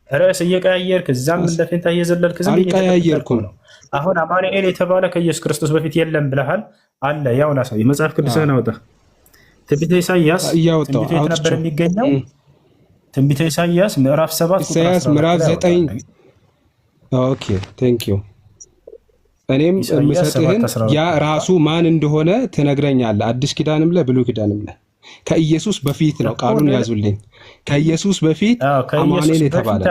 ርዕስ እየቀያየርክ እዛም እንደፊንታ እየዘለልክ ዝም አልቀያየርኩም ነው። አሁን አማኑኤል የተባለ ከኢየሱስ ክርስቶስ በፊት የለም ብለሃል አለ። ያው ላሳይህ። መጽሐፍ ቅዱስህን አውጣ። ትንቢተ ኢሳይያስ ትንቢቱ የት ነበር የሚገኘው? ትንቢተ ኢሳይያስ ምዕራፍ 7 ኢሳይያስ ምዕራፍ 9 ኦኬ ቴንክ ዩ። እኔም የምሰጥህን ያ ራሱ ማን እንደሆነ ትነግረኛለህ። አዲስ ኪዳንም ላይ ብሉይ ኪዳንም ላይ ከኢየሱስ በፊት ነው። ቃሉን ያዙልኝ። ከኢየሱስ በፊት አማኑኤል የተባለ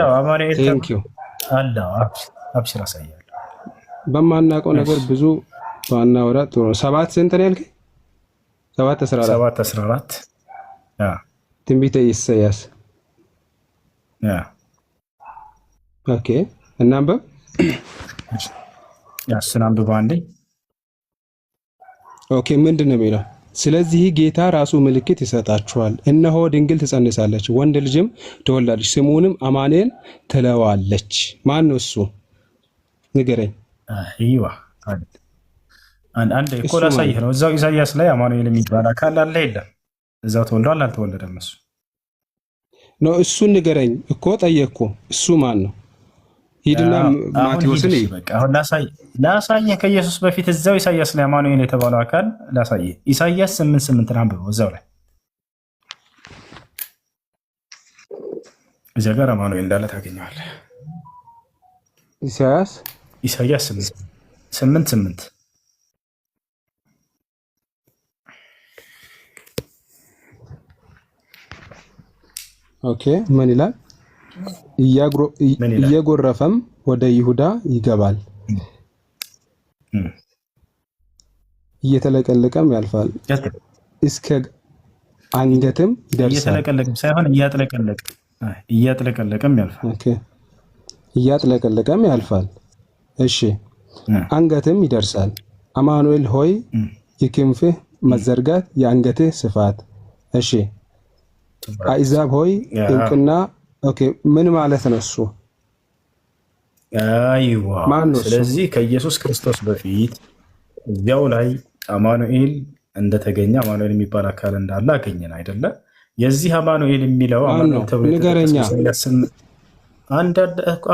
ቴንክ ዩ አለ። አብሽር አሳያለሁ። በማናውቀው ነገር ብዙ ባናወራ ጥሩ ነው። 7 ስንት ነው ያልከኝ? 7:14 ትንቢተ ኢሳይያስ ኦኬ። እናንበብ ያስን አንብባ አንዴ። ኦኬ ምንድን ነው የሚለው? ስለዚህ ጌታ ራሱ ምልክት ይሰጣችኋል፣ እነሆ ድንግል ትጸንሳለች፣ ወንድ ልጅም ትወልዳለች፣ ስሙንም አማኑኤል ትለዋለች። ማን ነው እሱ? ንገረኝ። አይዋ አንድ እኮ ላሳይህ ነው። እዛው ኢሳይያስ ላይ አማኑኤል የሚባል አካል አለ የለም? እዛው ተወልዷል አልተወለደም? እሱ ነው። እሱን ንገረኝ እኮ ጠየቅኩ። እሱ ማን ነው? ሂድና ማቴዎስን አሁን ላሳይህ። ከኢየሱስ በፊት እዛው ኢሳይያስ ላይ አማኑኤል የተባለው አካል ላሳይህ። ኢሳይያስ 8:8 አንብበው። እዛው ላይ እዚያ ጋር አማኑኤል እንዳለ ታገኘዋለህ። ኢሳይያስ 8:8 ኦኬ ምን ይላል? እየጎረፈም ወደ ይሁዳ ይገባል፣ እየተለቀለቀም ያልፋል፣ እስከ አንገትም ይደርሳል። እየተለቀለቀም ሳይሆን እያጥለቀለቀም ያልፋል። ኦኬ እያጥለቀለቀም ያልፋል። እሺ አንገትም ይደርሳል። አማኑኤል ሆይ የክንፍህ መዘርጋት የአንገትህ ስፋት። እሺ አሕዛብ ሆይ እውቅና። ኦኬ ምን ማለት ነው እሱ? አይዋ ስለዚህ ከኢየሱስ ክርስቶስ በፊት እዚያው ላይ አማኑኤል እንደተገኘ አማኑኤል የሚባል አካል እንዳለ አገኘን አይደለ? የዚህ አማኑኤል የሚለው ንገረኛ።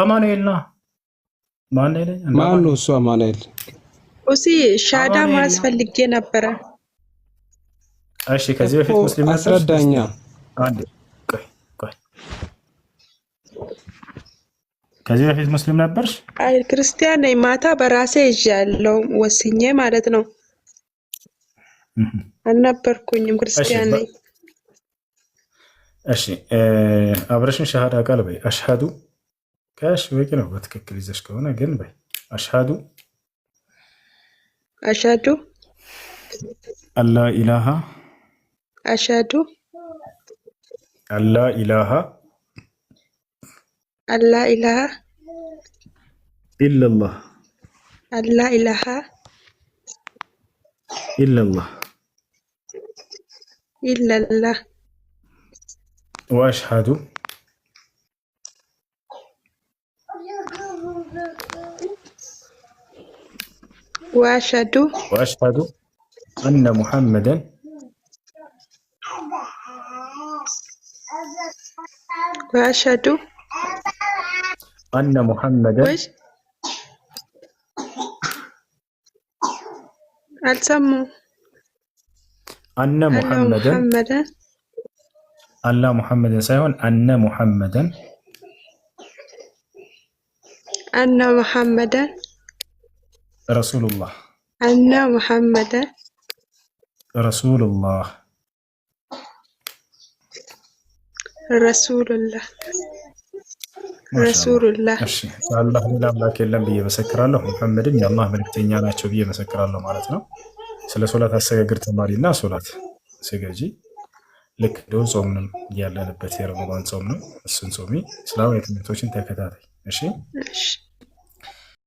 አማኑኤል ነው። ማን ነው እሱ? አማኑኤል እሺ ሻዳ ማስፈልጌ ነበረ። እሺ ከዚህ በፊት ሙስሊም አስረዳኛ። ከዚህ በፊት ሙስሊም ነበርሽ? አይ ክርስቲያን ነኝ። ማታ በራሴ ይዣለሁ ወስኜ ማለት ነው። አልነበርኩኝም ክርስቲያን ነኝ። እሺ አብረሽን ሻሃዳ ቃል በይ። አሽሃዱ ከሽ በቂ ነው። በትክክል ይዘሽ ከሆነ ግን በይ አሽሃዱ አላ ኢላሃ አሽሃዱ አላ ኢላሃ ኢላላህ አላ ኢላሃ ኢላላህ ወአሽሃዱ አነ ሙሐመደን أن محمدا أن محمدا سيكون أن محمدا رسول الله أن محمدا رسول الله ረሱሉላህ። እሺ አላህ ሌላ አምላክ የለም ብዬ መሰክራለሁ። ሙሐመድም የአላህ መልእክተኛ ናቸው ብዬ መሰክራለሁ ማለት ነው። ስለ ሶላት አሰጋገድ ተማሪና ሶላት ስገጂ። ልክ እንደው ጾምንም ያለንበት የረመዳን ጾም ነው። እሱን ጾሚ። እስላማዊ ትምህርቶችን ተከታታይ። እሺ